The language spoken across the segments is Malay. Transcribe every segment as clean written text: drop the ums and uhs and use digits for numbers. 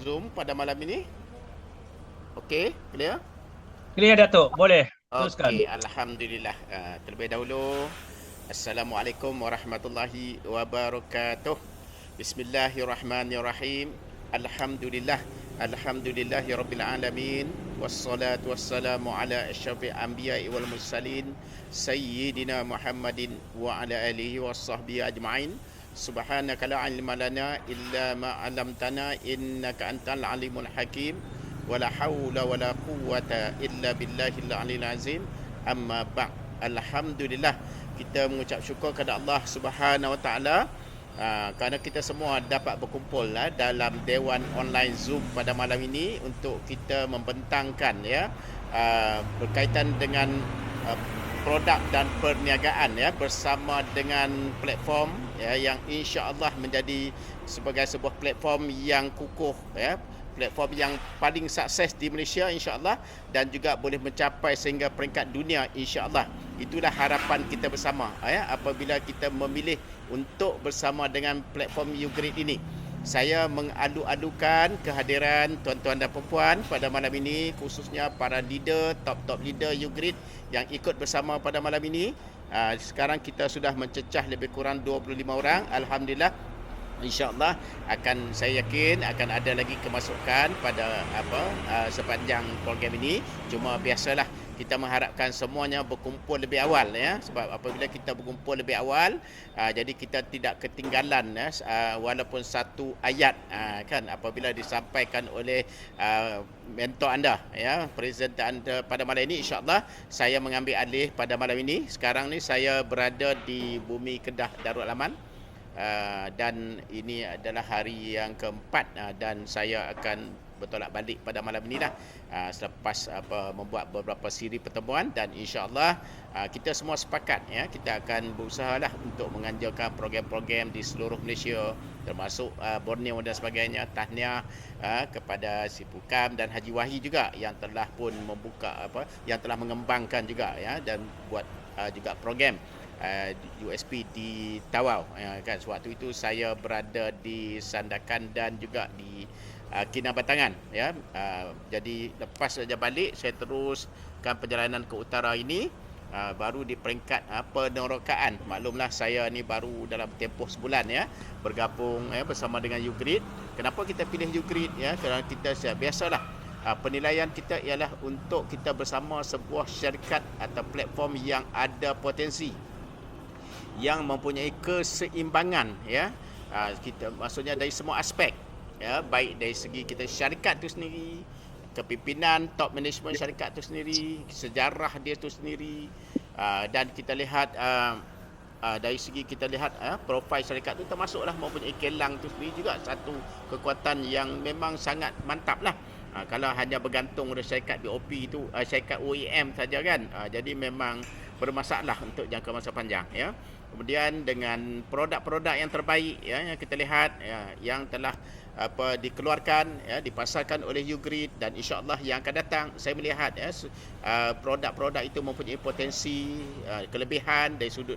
Zoom pada malam ini. Okey, clear? Clear Datuk, boleh teruskan. Okey, alhamdulillah. Terlebih dahulu, Assalamualaikum warahmatullahi wabarakatuh. Bismillahirrahmanirrahim. Alhamdulillah. Alhamdulillahirabbil alamin. Wassalatu wassalamu ala asyrafil anbiya'i wal mursalin sayyidina Muhammadin wa ala alihi washabbihi ajma'in. Subhanaka la ilma lana illa ma 'allamtana innaka antal alimul hakim. Wala haula wala quwwata illa billahil aliyil azim. Amma ba'd. Alhamdulillah, kita mengucap syukur kepada Allah Subhanahu wa taala kerana kita semua dapat berkumpul dalam dewan online Zoom pada malam ini untuk kita membentangkan berkaitan dengan produk dan perniagaan bersama dengan platform yang insya-Allah menjadi sebagai sebuah platform yang kukuh, platform yang paling sukses di Malaysia insya-Allah, dan juga boleh mencapai sehingga peringkat dunia insya-Allah. Itulah harapan kita bersama apabila kita memilih untuk bersama dengan platform YouGreat ini. Saya mengalu-alukan kehadiran tuan-tuan dan puan pada malam ini, khususnya para leader, top leader YouGreat yang ikut bersama pada malam ini. Sekarang kita sudah mencecah lebih kurang 25 orang. Alhamdulillah, InsyaAllah saya yakin akan ada lagi kemasukan pada sepanjang program ini. Cuma biasalah, kita mengharapkan semuanya berkumpul lebih awal sebab apabila kita berkumpul lebih awal, jadi kita tidak ketinggalan walaupun satu ayat kan apabila disampaikan oleh mentor anda presenter anda pada malam ini. InsyaAllah saya mengambil alih pada malam ini. Sekarang ni saya berada di Bumi Kedah Darul Aman. Dan ini adalah hari yang keempat dan saya akan bertolak balik pada malam ini selepas membuat beberapa siri pertemuan, dan insya-Allah kita semua sepakat kita akan berusaha untuk menganjurkan program-program di seluruh Malaysia, termasuk Borneo dan sebagainya. Tahniah kepada si Pukam dan Haji Wahi juga yang telah pun membuka yang telah mengembangkan juga dan buat juga program USP di Tawau kan. Sewaktu itu saya berada di Sandakan dan juga di Kinabatangan jadi lepas saja balik, saya teruskan perjalanan ke utara ini, baru di peringkat penerokaan. Maklumlah, saya ni baru dalam tempoh sebulan bergabung bersama dengan YouGreat. Kenapa kita pilih YouGreat kerana kita biasalah, penilaian kita ialah untuk kita bersama sebuah syarikat atau platform yang ada potensi, yang mempunyai keseimbangan kita, maksudnya dari semua aspek baik dari segi kita syarikat tu sendiri, kepimpinan top management syarikat tu sendiri, sejarah dia tu sendiri, dan kita lihat dari segi kita lihat profil syarikat tu termasuklah mempunyai kilang tu sendiri juga satu kekuatan yang memang sangat mantap lah. Kalau hanya bergantung pada syarikat BOP itu, syarikat OEM saja kan, jadi memang bermasalah untuk jangka masa panjang Kemudian dengan produk-produk yang terbaik yang kita lihat yang telah dikeluarkan dipasarkan oleh YouGreat, dan insya-Allah yang akan datang saya melihat produk-produk itu mempunyai potensi kelebihan dari sudut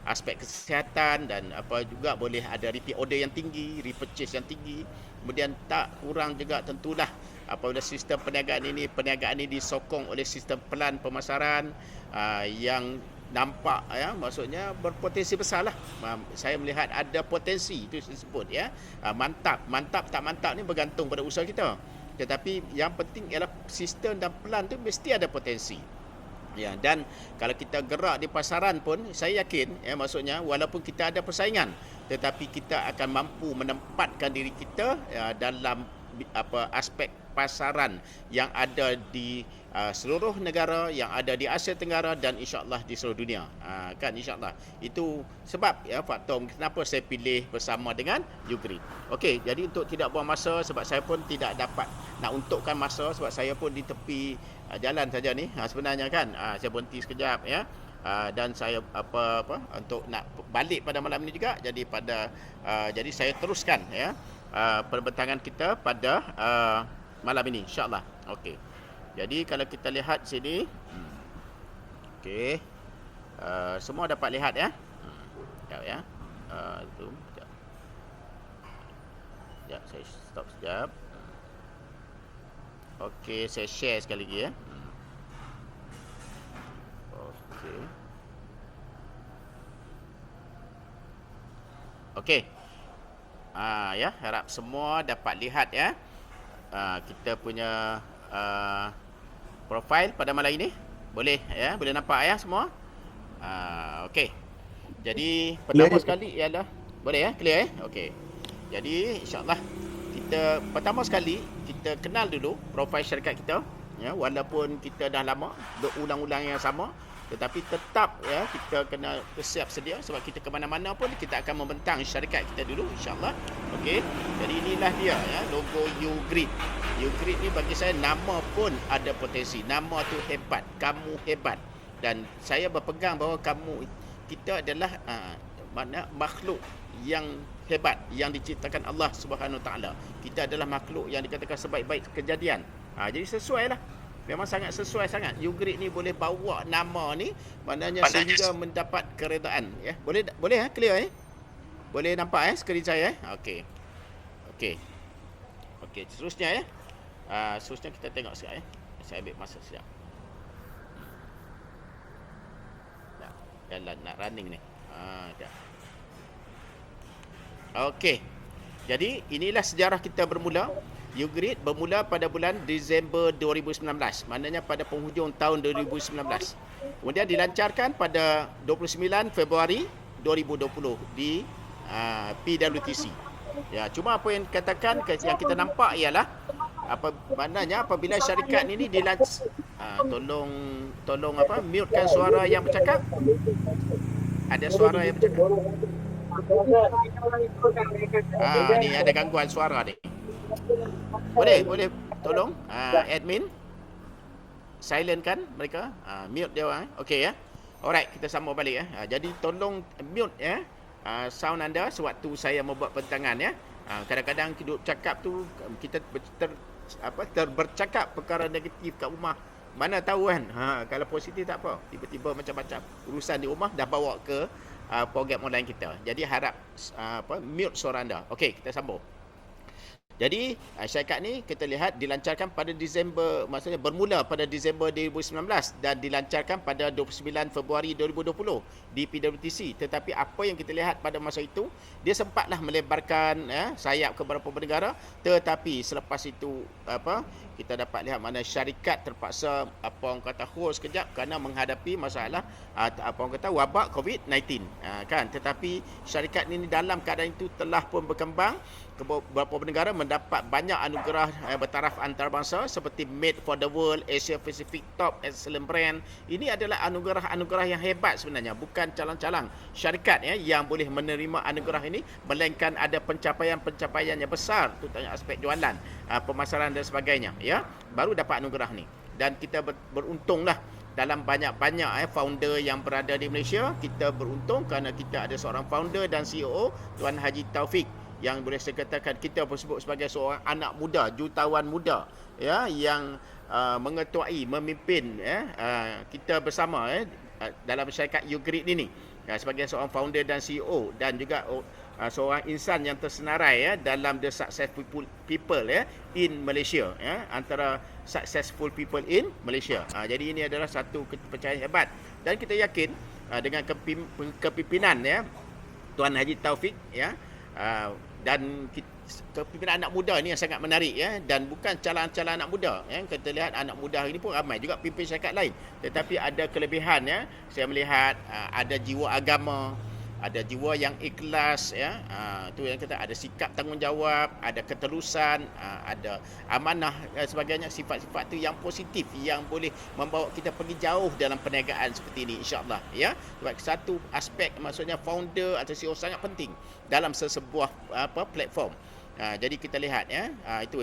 aspek kesihatan, dan juga boleh ada repeat order yang tinggi, repurchase yang tinggi. Kemudian tak kurang juga tentulah apabila sistem perniagaan ini disokong oleh sistem pelan pemasaran yang nampak maksudnya berpotensi besar lah. Saya melihat ada potensi itu disebut mantap tak mantap ni bergantung pada usaha kita, tetapi yang penting ialah sistem dan pelan tu mesti ada potensi dan kalau kita gerak di pasaran pun saya yakin maksudnya walaupun kita ada persaingan, tetapi kita akan mampu menempatkan diri kita dalam aspek pasaran yang ada di seluruh negara, yang ada di Asia Tenggara, dan insya-Allah di seluruh dunia kan insya-Allah. Itu sebab faktor kenapa saya pilih bersama dengan YouGreat. Okey, jadi untuk tidak buang masa, sebab saya pun tidak dapat nak untukkan masa sebab saya pun di tepi jalan saja ni sebenarnya kan. Saya berhenti sekejap dan saya untuk nak balik pada malam ini juga, jadi saya teruskan perbentangan kita pada malam ini insya-Allah. Okey. Jadi kalau kita lihat sini, okey. Semua dapat lihat Sekejap Zoom sekejap. Sekejap, saya stop sekejap. Okey, saya share sekali lagi ya. Okey. Okey. Ya, harap semua dapat lihat ya. Kita punya profil pada malam ini. Boleh ya, boleh nampak ya semua? Okey. Jadi pertama sekali ialah boleh ya, clear ya? Okey. Jadi insya-Allah kita pertama sekali kita kenal dulu profil syarikat kita ya, walaupun kita dah lama berulang-ulang yang sama, tetapi tetap ya kita kena bersiap sedia sebab kita ke mana-mana pun kita akan membentang syarikat kita dulu insya-Allah. Okey. Jadi inilah dia ya logo YouGrid. YouGrid ni bagi saya nama pun ada potensi. Nama tu hebat, kamu hebat. Dan saya berpegang bahawa kita adalah makhluk yang hebat yang diciptakan Allah Subhanahu Wa Taala. Kita adalah makhluk yang dikatakan sebaik-baik kejadian. Jadi sesuai lah. Memang sangat sesuai sangat. YouGrid ni boleh bawa nama ni maknanya sehingga mendapat keredaan ya. Boleh clear Boleh nampak skrin saya Okey. Okey, seterusnya seterusnya kita tengok sekejap Saya ambil masa sekejap. Jalan nak running ni. Okey. Jadi inilah sejarah kita bermula. YouGrid bermula pada bulan Disember 2019. Maknanya pada penghujung tahun 2019. Kemudian dilancarkan pada 29 Februari 2020 di PWTC. Ya, cuma apa yang katakan yang kita nampak ialah maknanya apabila syarikat ini tolong mutekan suara yang bercakap. Ada suara yang bercakap. Ni ada gangguan suara ni. Boleh tolong admin silentkan mereka, mute dia orang. Okey ya. Alright, kita sambung balik jadi tolong mute sound anda sewaktu saya membuat pentangan ya. Kadang-kadang hidup cakap tu kita bercakap perkara negatif kat rumah. Mana tahu kan. Kalau positif tak apa. Tiba-tiba macam-macam urusan di rumah dah bawa ke program online kita. Jadi harap mute suara anda. Okey, kita sambung. Jadi syarikat ni kita lihat dilancarkan pada Disember, maksudnya bermula pada Disember 2019 dan dilancarkan pada 29 Februari 2020 di PWTC. Tetapi apa yang kita lihat pada masa itu, dia sempatlah melebarkan sayap ke beberapa negara, tetapi selepas itu kita dapat lihat mana syarikat terpaksa orang kata hold sekejap kerana menghadapi masalah orang kata wabak COVID-19 kan. Tetapi syarikat ini dalam keadaan itu telah pun berkembang ke beberapa negara, mendapat banyak anugerah bertaraf antarabangsa seperti Made for the World, Asia Pacific Top Excellent Brand. Ini adalah anugerah-anugerah yang hebat sebenarnya, bukan calang-calang syarikat yang boleh menerima anugerah ini, melainkan ada pencapaian-pencapaian yang besar terutama aspek jualan, pemasaran dan sebagainya ya, baru dapat anugerah ni. Dan kita beruntunglah dalam banyak-banyak founder yang berada di Malaysia. Kita beruntung kerana kita ada seorang founder dan CEO, Tuan Haji Taufik, yang boleh saya katakan kita sebut sebagai seorang anak muda, jutawan muda ya, yang mengetuai, memimpin kita bersama dalam syarikat YouGrid ini sebagai seorang founder dan CEO, dan juga seorang insan yang tersenarai dalam the successful people in Malaysia antara successful people in Malaysia. Jadi ini adalah satu kepercayaan hebat, dan kita yakin dengan kepimpinan Tuan Haji Taufik dan kepimpinan anak muda ni yang sangat menarik dan bukan calon-calon anak muda kita lihat anak muda ini pun ramai juga pimpin syarikat lain, tetapi ada kelebihan saya melihat ada jiwa agama, ada jiwa yang ikhlas tu yang kita ada sikap tanggungjawab, ada ketelusan, ada amanah dan sebagainya. Sifat-sifat tu yang positif yang boleh membawa kita pergi jauh dalam perniagaan seperti ini insya-Allah ya. Sebab satu aspek maksudnya founder atau CEO sangat penting dalam sesebuah platform. Jadi kita lihat itu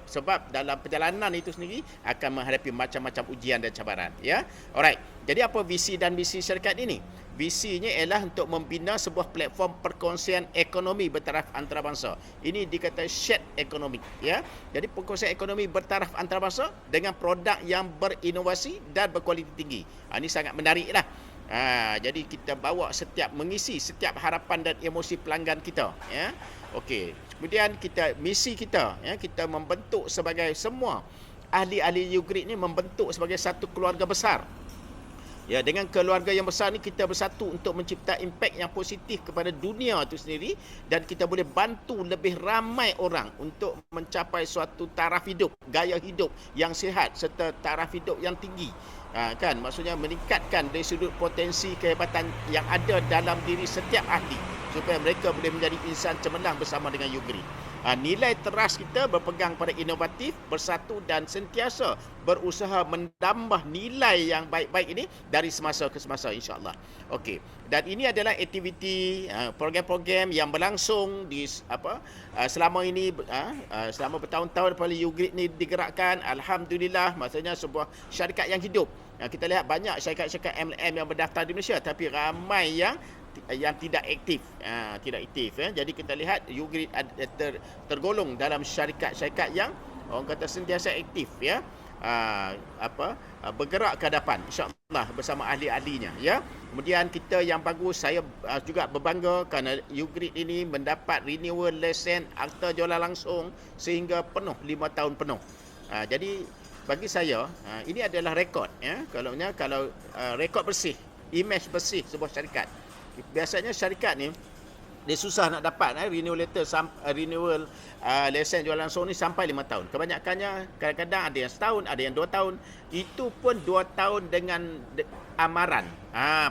sebab dalam perjalanan itu sendiri akan menghadapi macam-macam ujian dan cabaran ya. Alright. Jadi apa visi dan misi syarikat ini? Visinya ialah untuk membina sebuah platform perkongsian ekonomi bertaraf antarabangsa. Ini dikata shared economy ya. Jadi perkongsian ekonomi bertaraf antarabangsa dengan produk yang berinovasi dan berkualiti tinggi. Ini sangat menariklah. Jadi kita bawa mengisi setiap harapan dan emosi pelanggan kita ya. Okey. Kemudian misi kita kita membentuk sebagai semua ahli-ahli Ugrid ni membentuk sebagai satu keluarga besar. Ya, dengan keluarga yang besar ni kita bersatu untuk mencipta impak yang positif kepada dunia itu sendiri, dan kita boleh bantu lebih ramai orang untuk mencapai suatu taraf hidup, gaya hidup yang sihat serta taraf hidup yang tinggi. Kan, maksudnya meningkatkan dari sudut potensi kehebatan yang ada dalam diri setiap ahli supaya mereka boleh menjadi insan cemerlang bersama dengan Ugrid. Nilai teras kita berpegang pada inovatif, bersatu dan sentiasa berusaha menambah nilai yang baik-baik ini dari semasa ke semasa, insya-Allah. Okey. Dan ini adalah aktiviti program-program yang berlangsung di selama ini, selama bertahun-tahun daripada Ugrid ni digerakkan. Alhamdulillah, maksudnya sebuah syarikat yang hidup. Kita lihat banyak syarikat-syarikat MLM yang berdaftar di Malaysia, tapi ramai yang tidak aktif, Jadi kita lihat Ugrid tergolong dalam syarikat-syarikat yang orang kata sentiasa aktif, bergerak ke hadapan, insya-Allah bersama ahli-ahlinya, ya. Kemudian kita yang bagus, saya juga berbangga kerana Ugrid ini mendapat renewal lesen akta jualan langsung sehingga penuh 5 tahun penuh. Jadi bagi saya ini adalah rekod, ya. Kalau rekod bersih, imej bersih sebuah syarikat. Biasanya syarikat ni dia susah nak dapat renewal letter, renewal lesen jualan langsung ni sampai 5 tahun. Kebanyakannya kadang-kadang ada yang setahun, ada yang 2 tahun. Itu pun 2 tahun dengan amaran,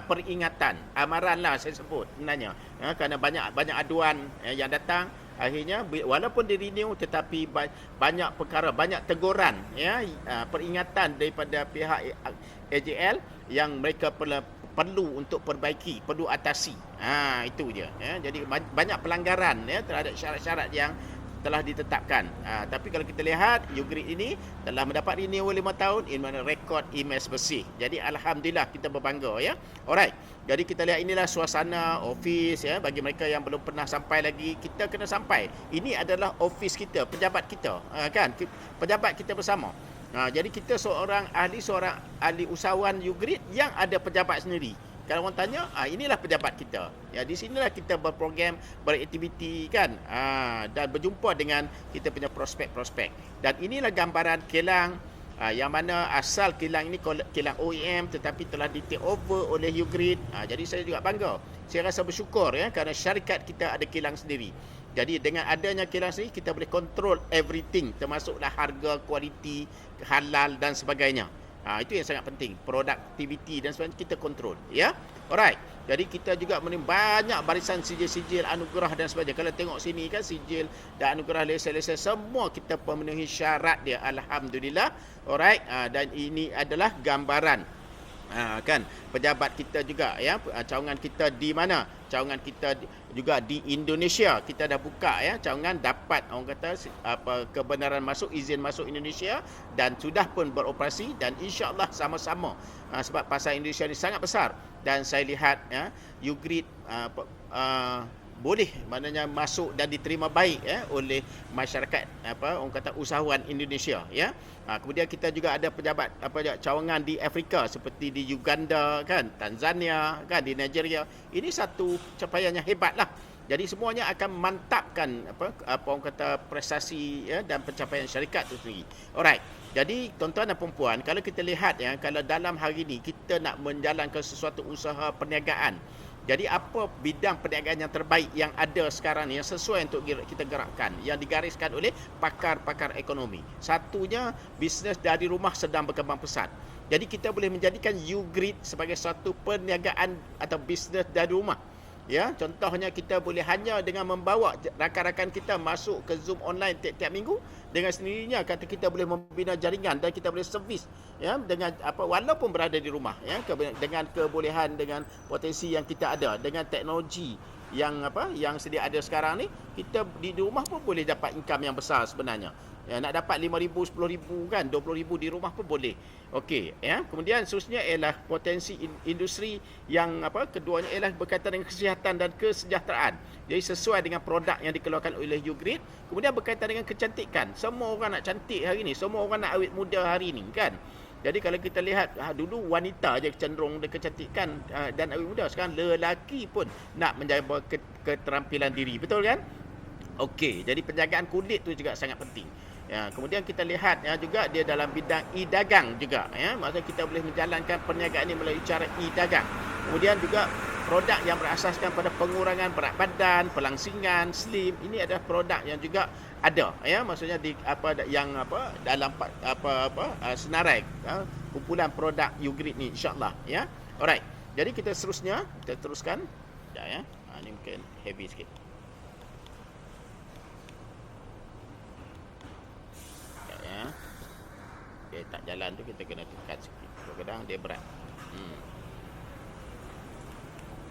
peringatan. Amaran lah saya sebut sebenarnya. Kerana banyak aduan yang datang. Akhirnya walaupun di renew tetapi banyak perkara, banyak teguran, peringatan daripada pihak AJL yang mereka perlu untuk perbaiki, perlu atasi. Itu je, Jadi banyak pelanggaran terhadap syarat-syarat yang telah ditetapkan. Tapi kalau kita lihat Ugrid ini telah mendapat renewal 5 tahun, ini mana rekod imej bersih. Jadi alhamdulillah kita berbangga, ya. Alright. Jadi kita lihat inilah suasana office, bagi mereka yang belum pernah sampai lagi, kita kena sampai. Ini adalah office kita, pejabat kita, kan? Pejabat kita bersama. Jadi kita seorang ahli usahawan Ugrid yang ada pejabat sendiri. Kalau orang tanya, inilah pejabat kita. Ya, di sinilah kita berprogram, beraktiviti, kan? Dan berjumpa dengan kita punya prospek-prospek. Dan inilah gambaran kilang yang mana asal kilang ini kilang OEM tetapi telah di take over oleh Ugrid. Jadi saya juga bangga. Saya rasa bersyukur, kerana syarikat kita ada kilang sendiri. Jadi dengan adanya kilang sendiri, kita boleh control everything, termasuklah harga, kualiti, halal dan sebagainya. Itu yang sangat penting. Productivity dan sebagainya kita kontrol, ya. Alright. Jadi kita juga menerima banyak barisan sijil-sijil, anugerah dan sebagainya. Kalau tengok sini kan, sijil dan anugerah, lesen-lesen semua kita pemenuhi syarat dia, alhamdulillah. Alright. Dan ini adalah gambaran kan pejabat kita juga, ya. Cawangan kita di mana? Cawangan kita juga di Indonesia. Kita dah buka, ya, cawangan dapat orang kata kebenaran masuk, izin masuk Indonesia, dan sudah pun beroperasi, dan insya-Allah sama-sama sebab pasar Indonesia ni sangat besar, dan saya lihat, ya, Ugrid boleh maknanya masuk dan diterima baik, oleh masyarakat orang kata usahawan Indonesia, ya. Kemudian kita juga ada pejabat cawangan di Afrika seperti di Uganda, kan, Tanzania, kan, di Nigeria. Ini satu capaian yang hebatlah. Jadi semuanya akan mantapkan orang kata prestasi, ya, dan pencapaian syarikat itu sendiri. Alright. Jadi tuan-tuan dan puan-puan, kalau kita lihat, ya, kalau dalam hari ini kita nak menjalankan sesuatu usaha perniagaan, jadi apa bidang perniagaan yang terbaik yang ada sekarang ni, yang sesuai untuk kita gerakkan, yang digariskan oleh pakar-pakar ekonomi? Satunya, bisnes dari rumah sedang berkembang pesat. Jadi kita boleh menjadikan Ugrid sebagai satu perniagaan atau bisnes dari rumah. Ya, contohnya kita boleh hanya dengan membawa rakan-rakan kita masuk ke Zoom online tiap-tiap minggu, dengan sendirinya kata kita boleh membina jaringan dan kita boleh servis, ya, dengan walaupun berada di rumah, ya, dengan kebolehan, dengan potensi yang kita ada, dengan teknologi yang sedia ada sekarang ni, kita di rumah pun boleh dapat income yang besar sebenarnya. Ya, nak dapat 5,000, 10,000, kan, 20,000 di rumah pun boleh. Okey, ya. Kemudian seterusnya ialah potensi industri yang keduanya ialah berkaitan dengan kesihatan dan kesejahteraan. Jadi sesuai dengan produk yang dikeluarkan oleh Ugrid. Kemudian berkaitan dengan kecantikan. Semua orang nak cantik hari ni, semua orang nak awet muda hari ni, kan. Jadi kalau kita lihat dulu wanita je cenderung kecantikan dan awet muda, sekarang lelaki pun nak menjaga keterampilan diri. Betul, kan? Okey, jadi penjagaan kulit tu juga sangat penting. Ya, kemudian kita lihat juga dia dalam bidang e-dagang juga, maksudnya kita boleh menjalankan perniagaan ini melalui cara e-dagang. Kemudian juga produk yang berasaskan pada pengurangan berat badan, pelangsingan, slim, ini adalah produk yang juga ada, maksudnya di dalam senarai kumpulan produk YouGreat ni, insya-Allah, Alright. Jadi kita seterusnya, kita teruskan. Sekejap, ni mungkin heavy sikit. Sekejap, okay, tak jalan tu kita kena tekan sikit. Kadang-kadang dia berat.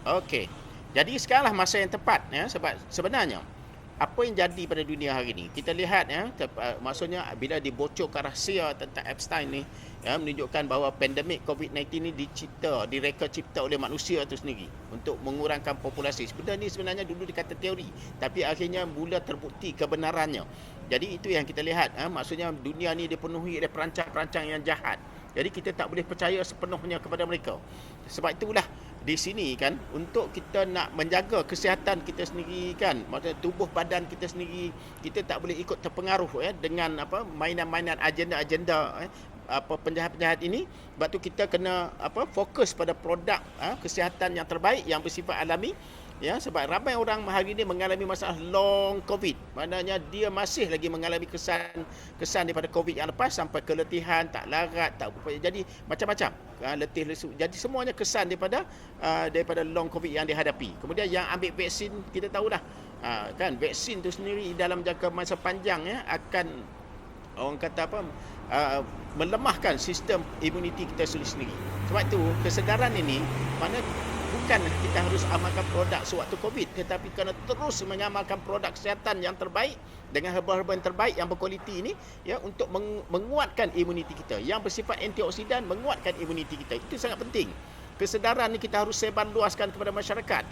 Okey. Jadi sekaranglah masa yang tepat, sebab sebenarnya apa yang jadi pada dunia hari ini, kita lihat, maksudnya bila dibocorkan rahsia tentang Epstein ni, menunjukkan bahawa pandemik COVID-19 ni direka cipta oleh manusia itu sendiri untuk mengurangkan populasi. Sebenarnya dulu dikata teori, tapi akhirnya mula terbukti kebenarannya. Jadi itu yang kita lihat, maksudnya dunia ni dipenuhi oleh perancang-perancang yang jahat. Jadi kita tak boleh percaya sepenuhnya kepada mereka. Sebab itulah di sini kan, untuk kita nak menjaga kesihatan kita sendiri kan, maksudnya tubuh badan kita sendiri, kita tak boleh ikut terpengaruh dengan mainan-mainan agenda-agenda penjahat-penjahat ini. Sebab tu kita kena fokus pada produk kesihatan yang terbaik yang bersifat alami. Sebab ramai orang hari ini mengalami masalah long COVID. Maknanya dia masih lagi mengalami kesan daripada COVID yang lepas, sampai keletihan, tak larat, tak jadi macam-macam. Letih lesu. Jadi semuanya kesan daripada long COVID yang dihadapi. Kemudian yang ambil vaksin, kita tahulah kan vaksin tu sendiri dalam jangka masa panjang akan orang kata melemahkan sistem imuniti kita sendiri. Sebab tu kesedaran ini mana bukan kita harus amalkan produk sewaktu COVID, tetapi kena terus mengamalkan produk kesihatan yang terbaik dengan herba-herba yang terbaik yang berkualiti ini untuk menguatkan imuniti kita. Yang bersifat antioksidan menguatkan imuniti kita. Itu sangat penting. Kesedaran ni kita harus sebarluaskan kepada masyarakat.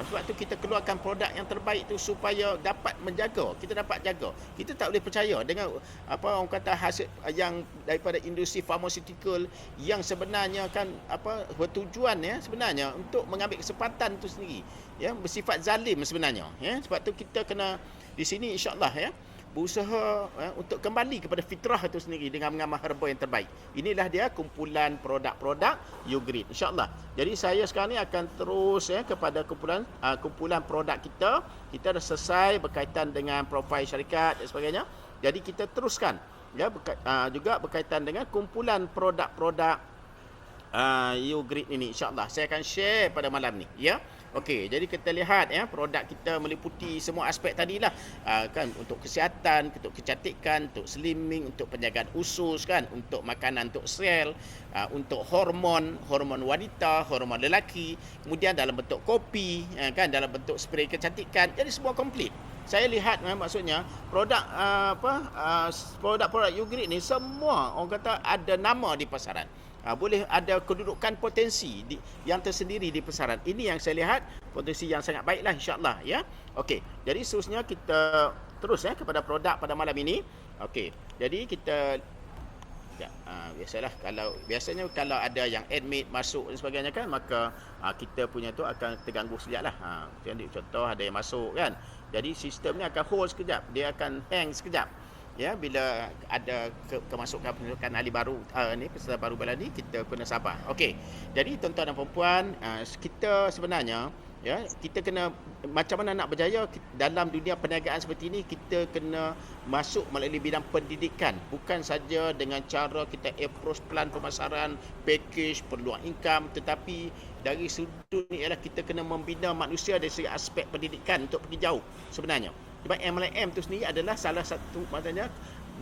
Sebab tu kita keluarkan produk yang terbaik tu supaya dapat menjaga, kita dapat jaga. Kita tak boleh percaya dengan orang kata hasil yang daripada industri farmaceutical yang sebenarnya kan bertujuan sebenarnya untuk mengambil kesempatan tu sendiri, bersifat zalim sebenarnya. Sebab tu kita kena di sini insya-Allah berusaha untuk kembali kepada fitrah itu sendiri dengan mengamal herba yang terbaik. Inilah dia kumpulan produk-produk YouGreat, insya-Allah. Jadi saya sekarang ni akan terus kepada kumpulan produk kita. Kita dah selesai berkaitan dengan profil syarikat dan sebagainya. Jadi kita teruskan juga berkaitan dengan kumpulan produk-produk YouGreat ini, insya-Allah. Saya akan share pada malam ni, Okey, jadi kita lihat produk kita meliputi semua aspek tadilah, kan, untuk kesihatan, untuk kecantikan, untuk slimming, untuk penjagaan usus kan, untuk makanan, untuk sel, untuk hormon wanita, hormon lelaki, kemudian dalam bentuk kopi, kan, dalam bentuk spray kecantikan. Jadi semua komplit. Saya lihat maksudnya produk-produk YouGreat ni semua orang kata ada nama di pasaran. Boleh ada kedudukan potensi yang tersendiri di pasaran. Ini yang saya lihat potensi yang sangat baiklah, insya-Allah, Okey, jadi seterusnya kita terus kepada produk pada malam ini. Okey, jadi kita biasanya kalau ada yang admit masuk dan sebagainya kan, maka kita punya tu akan terganggu sekejap lah. Jadi contoh ada yang masuk kan, jadi sistem ni akan hold sekejap, dia akan hang sekejap. Bila ada kemasukan ahli baru peserta baru bala ni, kita kena sabar. Okey. Jadi tuan-tuan dan puan-puan, kita sebenarnya kita kena macam mana nak berjaya dalam dunia perniagaan seperti ini, kita kena masuk melalui bidang pendidikan, bukan saja dengan cara kita approach plan pemasaran, package, peluang income, tetapi dari sudut ni ialah kita kena membina manusia dari segi aspek pendidikan untuk pergi jauh sebenarnya. Sebab MLM tu sendiri adalah salah satu, maksudnya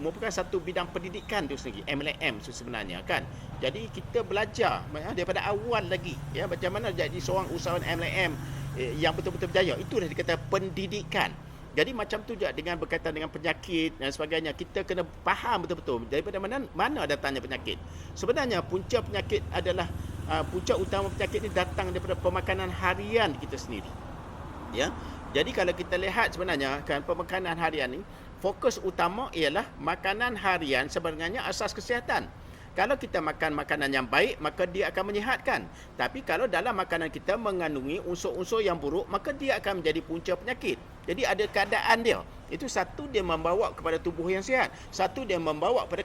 merupakan satu bidang pendidikan tu sendiri, MLM tu sebenarnya kan. Jadi kita belajar daripada awal lagi macam mana jadi seorang usahawan MLM yang betul-betul berjaya. Itulah dikata pendidikan. Jadi macam tu juga dengan berkaitan dengan penyakit dan sebagainya, kita kena faham betul-betul daripada mana datangnya penyakit. Sebenarnya punca penyakit adalah punca utama penyakit ni datang daripada pemakanan harian kita sendiri. Jadi kalau kita lihat sebenarnya kan, pemakanan harian ni fokus utama ialah makanan harian sebenarnya asas kesihatan. Kalau kita makan makanan yang baik, maka dia akan menyihatkan. Tapi kalau dalam makanan kita mengandungi unsur-unsur yang buruk, maka dia akan menjadi punca penyakit. Jadi ada keadaan dia. Itu satu, dia membawa kepada tubuh yang sihat. Satu, dia membawa kepada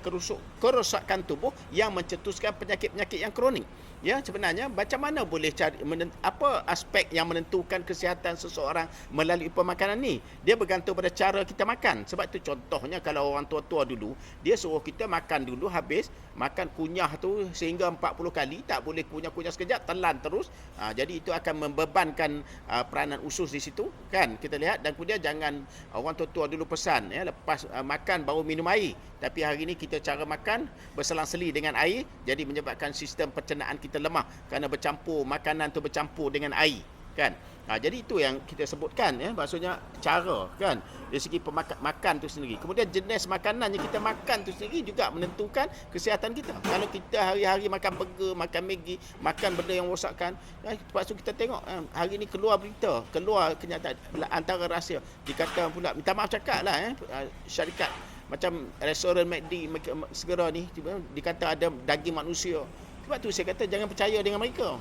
kerosakan tubuh yang mencetuskan penyakit-penyakit yang kronik. Ya, sebenarnya macam mana boleh cari apa aspek yang menentukan kesihatan seseorang melalui pemakanan ni? Dia bergantung pada cara kita makan. Sebab tu contohnya kalau orang tua-tua dulu, dia suruh kita makan dulu, habis makan kunyah tu sehingga 40 kali, tak boleh kunyah-kunyah sekejap, telan terus. Jadi itu akan membebankan peranan usus di situ, kan? Kita lihat. Dan kemudian jangan orang tua-tua dulu pesan, ya, lepas makan baru minum air. Tapi hari ni kita cara makan berselang-seli dengan air, jadi menyebabkan sistem pencernaan kita lemah kerana makanan tu bercampur dengan air, kan? Jadi itu yang kita sebutkan, ya, maksudnya cara, kan, dari segi makan tu sendiri. Kemudian jenis makanan yang kita makan tu sendiri juga menentukan kesihatan kita. Kalau kita hari-hari makan burger, makan Maggi, makan benda yang rosakkan, lepas tu kita tengok hari ni keluar berita, keluar kenyataan antara rahsia, dikata pula, minta maaf cakap lah, syarikat macam restoran McD segera ni dikata ada daging manusia. Sebab tu saya kata jangan percaya dengan mereka.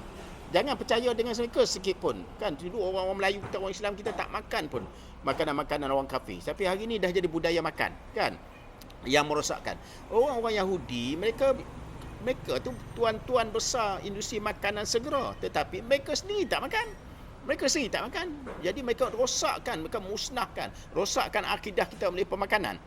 Jangan percaya dengan mereka sikit pun. Kan dulu orang-orang Melayu kita, orang Islam kita tak makan pun makanan-makanan orang kafir. Tapi hari ni dah jadi budaya makan, kan? Yang merosakkan. Orang-orang Yahudi, mereka tu tuan-tuan besar industri makanan segera, tetapi mereka sendiri tak makan. Mereka sendiri tak makan. Jadi mereka rosakkan, mereka musnahkan, rosakkan akidah kita melalui pemakanan.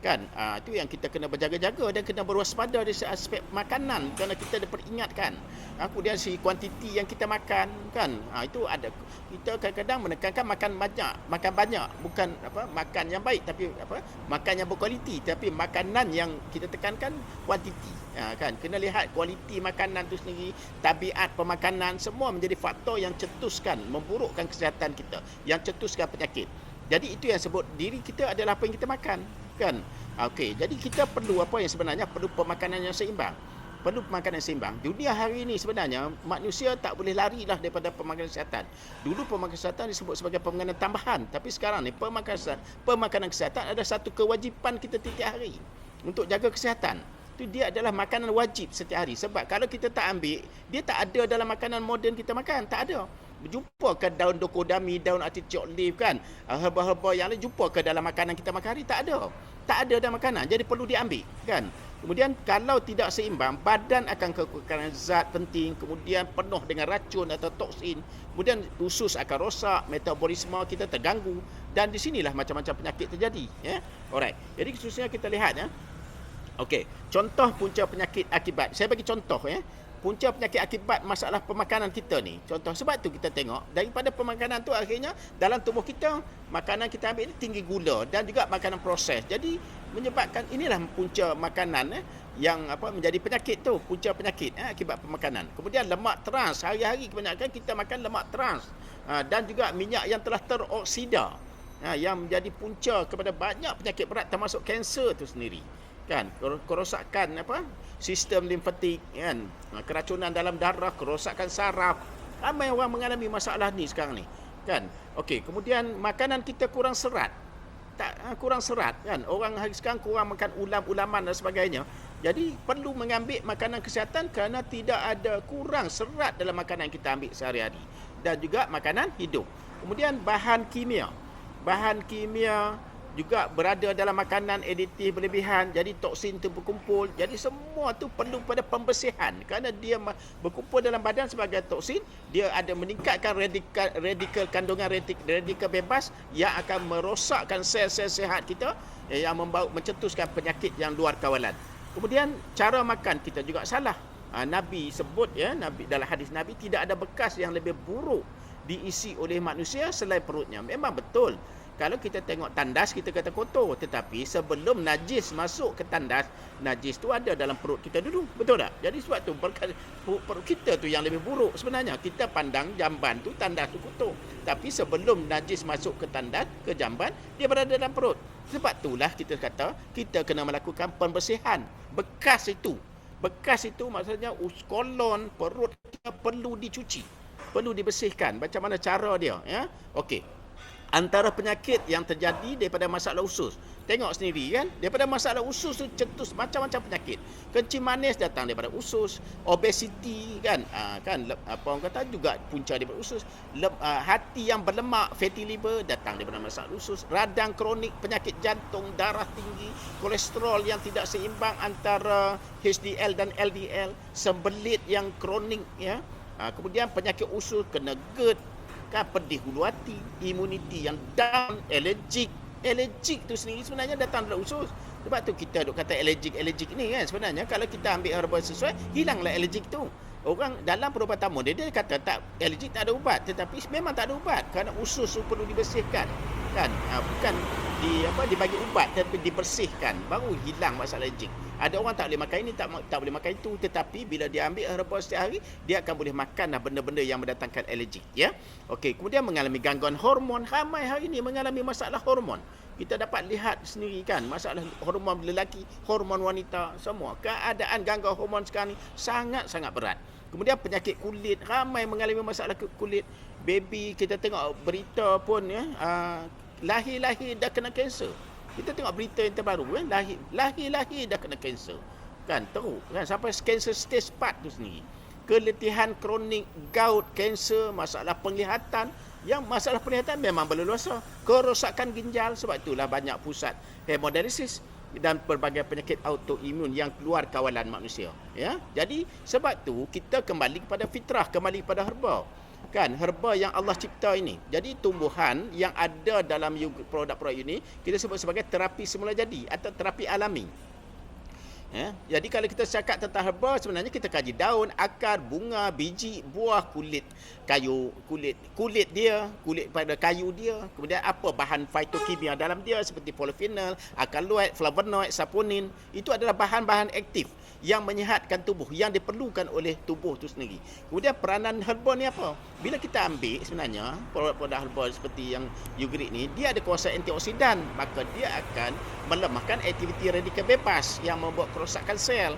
Kan? Itu yang kita kena berjaga-jaga dan kena berwaspada dari aspek makanan, kerana kita diperingatkan. Kemudian si kuantiti yang kita makan, kan? Itu ada, kita kadang-kadang menekankan makan banyak, bukan makan yang baik, tapi makan yang berkualiti, tapi makanan yang kita tekankan kuantiti. Kan? Kena lihat kualiti makanan tu sendiri, tabiat pemakanan, semua menjadi faktor yang cetuskan, memburukkan kesihatan kita, yang cetuskan penyakit. Jadi itu yang sebut diri kita adalah apa yang kita makan, kan? Okey, jadi kita perlu apa yang sebenarnya perlu pemakanan yang seimbang. Perlu pemakanan yang seimbang. Dunia hari ini sebenarnya manusia tak boleh larilah daripada pemakanan kesihatan. Dulu pemakanan kesihatan disebut sebagai pemakanan tambahan, tapi sekarang ni pemakanan kesihatan ada satu kewajipan kita setiap hari untuk jaga kesihatan. Itu dia adalah makanan wajib setiap hari. Sebab kalau kita tak ambil, dia tak ada dalam makanan moden kita makan, tak ada. Jumpa ke daun dokodami, daun artichoke leaf, kan, herba-herba yang lain, jumpa ke dalam makanan kita makan hari? Tak ada dalam makanan. Jadi perlu diambil, kan. Kemudian kalau tidak seimbang, badan akan kekurangan zat penting, kemudian penuh dengan racun atau toksin, kemudian usus akan rosak, metabolisme kita terganggu, dan di sinilah macam-macam penyakit terjadi, ya. Alright. Jadi khususnya kita lihat, ya. Okey, contoh punca penyakit akibat. Saya bagi contoh, ya. Punca penyakit akibat masalah pemakanan kita ni. Contoh, sebab tu kita tengok daripada pemakanan tu akhirnya dalam tubuh kita, makanan kita ambil ni tinggi gula dan juga makanan proses. Jadi menyebabkan inilah punca makanan yang menjadi penyakit tu, punca penyakit akibat pemakanan. Kemudian lemak trans, hari-hari kebanyakan kita makan lemak trans, dan juga minyak yang telah teroksida, yang menjadi punca kepada banyak penyakit berat termasuk kanser tu sendiri. Kan, kerosakan sistem limfatik, kan, keracunan dalam darah, kerosakan saraf. Ramai orang mengalami masalah ni sekarang ni, kan. Okey, kemudian makanan kita kurang serat. Kurang serat, kan. Orang hari sekarang kurang makan ulam-ulaman dan sebagainya. Jadi perlu mengambil makanan kesihatan kerana tidak ada kurang serat dalam makanan yang kita ambil sehari-hari. Dan juga makanan hidup. Kemudian bahan kimia juga berada dalam makanan, aditif berlebihan, jadi toksin tu berkumpul. Jadi semua tu perlu pada pembersihan, kerana dia berkumpul dalam badan sebagai toksin, dia ada meningkatkan radikal kandungan radikal bebas yang akan merosakkan sel-sel sihat kita, yang mencetuskan penyakit yang luar kawalan. Kemudian cara makan kita juga salah. Nabi sebut, ya, Nabi dalam hadis Nabi, tidak ada bekas yang lebih buruk diisi oleh manusia selain perutnya. Memang betul. Kalau kita tengok tandas, kita kata kotor. Tetapi sebelum najis masuk ke tandas, najis tu ada dalam perut kita dulu. Betul tak? Jadi sebab tu perut kita tu yang lebih buruk sebenarnya. Kita pandang jamban tu, tandas tu kotor. Tapi sebelum najis masuk ke tandas, ke jamban, dia berada dalam perut. Sebab itulah kita kata, kita kena melakukan pembersihan. Bekas itu maksudnya kolon, perut kita perlu dicuci. Perlu dibersihkan. Macam mana cara dia? Ya? Okey. Antara penyakit yang terjadi daripada masalah usus, Tengok sendiri kan, daripada masalah usus tu cetus macam-macam penyakit. Kencing manis datang daripada usus, obesity kan, apa orang kata juga punca daripada usus. Hati yang berlemak, fatty liver datang daripada masalah usus. Radang kronik, penyakit jantung, darah tinggi, kolesterol yang tidak seimbang antara HDL dan LDL, sembelit yang kronik ya. Kemudian penyakit usus, kena GERD, kan, pedih hulu hati, imuniti yang down, Allergic tu sendiri sebenarnya datang dari usus. Sebab tu kita duk kata allergic ni kan. Sebenarnya kalau kita ambil herba sesuai, hilanglah allergic tu. Orang dalam perubatan moden dia kata tak, allergic tak ada ubat, tetapi memang tak ada ubat kerana usus tu perlu dibersihkan. Kan? Bukan dibagi ubat, tapi dibersihkan baru hilang masalah allergic. Ada orang tak boleh makan ini, tak boleh makan itu, tetapi bila dia ambil herba setiap hari, dia akan boleh makan benda-benda yang mendatangkan allergic ya. Okey, kemudian mengalami gangguan hormon. Ramai hari ini mengalami masalah hormon. Kita dapat lihat sendiri kan, masalah hormon lelaki, hormon wanita, semua. Keadaan gangguan hormon sekarang ni sangat-sangat berat. Kemudian penyakit kulit, ramai mengalami masalah kulit. Baby, kita tengok berita pun ya, lahir-lahir dah kena kanser. Kita tengok berita yang terbaru kan, lahir-lahir dah kena kanser. Kan, teruk kan, sampai kanser stage 4 tu sendiri. Keletihan kronik, gout, kanser, masalah penglihatan. Yang masalah penglihatan memang berleluasa. Kerosakan ginjal, sebab itulah banyak pusat hemodialisis dan pelbagai penyakit autoimun yang keluar kawalan manusia ya. Jadi sebab tu kita kembali kepada fitrah, kembali kepada herba. Kan, herba yang Allah cipta ini. Jadi tumbuhan yang ada dalam produk-produk ini kita sebut sebagai terapi semula jadi atau terapi alami. Ya, jadi kalau kita cakap tentang herba, sebenarnya kita kaji daun, akar, bunga, biji, buah, kulit dia, kulit pada kayu dia, kemudian apa bahan fitokimia dalam dia seperti polyphenol, alkaloid, flavonoid, saponin. Itu adalah bahan-bahan aktif yang menyihatkan tubuh, yang diperlukan oleh tubuh itu sendiri. Kemudian peranan herba ni apa? Bila kita ambil sebenarnya produk-produk herba seperti yang Ugrit ni, dia ada kuasa antioksidan, maka dia akan melemahkan aktiviti radikal bebas yang membuat kerosakan sel,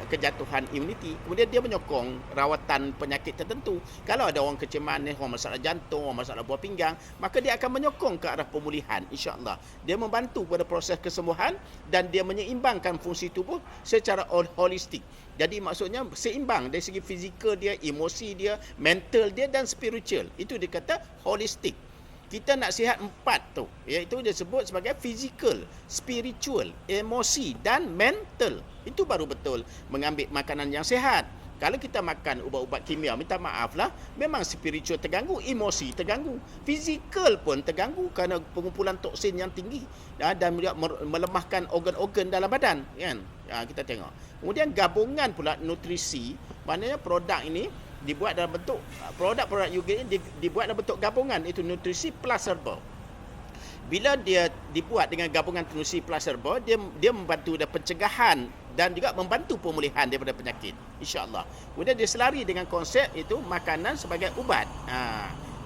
kejatuhan imuniti. Kemudian dia menyokong rawatan penyakit tertentu. Kalau ada orang kencing manis, orang masalah jantung, orang masalah buah pinggang, maka dia akan menyokong ke arah pemulihan, insya-Allah. Dia membantu pada proses kesembuhan dan dia menyeimbangkan fungsi tubuh secara holistik. Jadi maksudnya seimbang dari segi fizikal dia, emosi dia, mental dia dan spiritual. Itu dikata holistik. Kita nak sihat 4 tu, iaitu dia sebut sebagai physical, spiritual, emosi dan mental. Itu baru betul mengambil makanan yang sihat. Kalau kita makan ubat-ubat kimia, minta maaf lah, memang spiritual terganggu, emosi terganggu, fizikal pun terganggu kerana pengumpulan toksin yang tinggi dan melemahkan organ-organ dalam badan kan. Kita tengok. Kemudian gabungan pula nutrisi, maknanya produk ini dibuat dalam bentuk produk-produk Ugrit ini dibuat dalam bentuk gabungan, itu nutrisi plus herba. Bila dia dibuat dengan gabungan nutrisi plus herba, dia membantu dan pencegahan dan juga membantu pemulihan daripada penyakit, insya-Allah. Kemudian dia selari dengan konsep itu makanan sebagai ubat.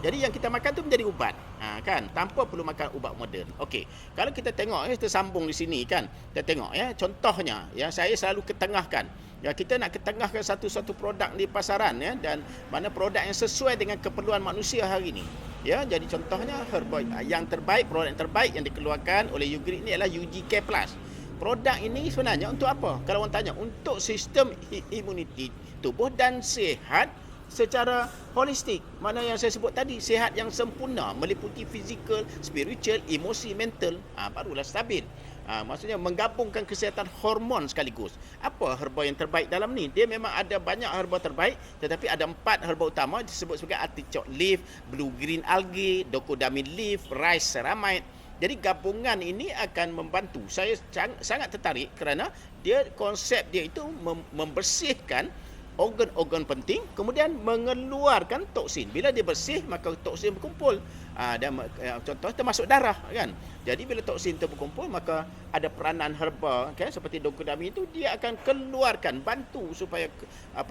Jadi yang kita makan tu menjadi ubat, kan, tanpa perlu makan ubat moden. Okey, kalau kita tengok kita sambung di sini kan, kita tengok ya, contohnya ya, saya selalu ketengahkan. Ya, kita nak ketengahkan satu-satu produk di pasaran ya, dan mana produk yang sesuai dengan keperluan manusia hari ini. Ya, jadi contohnya herba yang terbaik, produk yang terbaik yang dikeluarkan oleh Ugrit ini adalah UGK Plus. Produk ini sebenarnya untuk apa? Kalau orang tanya, untuk sistem imuniti tubuh dan sihat secara holistik. Mana yang saya sebut tadi, sihat yang sempurna meliputi fizikal, spiritual, emosi, mental, barulah stabil. Maksudnya menggabungkan kesihatan hormon sekaligus. Apa herba yang terbaik dalam ni? Dia memang ada banyak herba terbaik, tetapi ada 4 herba utama disebut sebagai artichoke leaf, blue green algae, docodamin leaf, rice ceramide. Jadi gabungan ini akan membantu. Saya sangat tertarik kerana dia konsep dia itu membersihkan organ-organ penting, kemudian mengeluarkan toksin. Bila dia bersih, maka toksin berkumpul. Dan contoh termasuk darah kan. Jadi bila toksin itu berkumpul, maka ada peranan herba kan, seperti docodamin itu, dia akan keluarkan, bantu supaya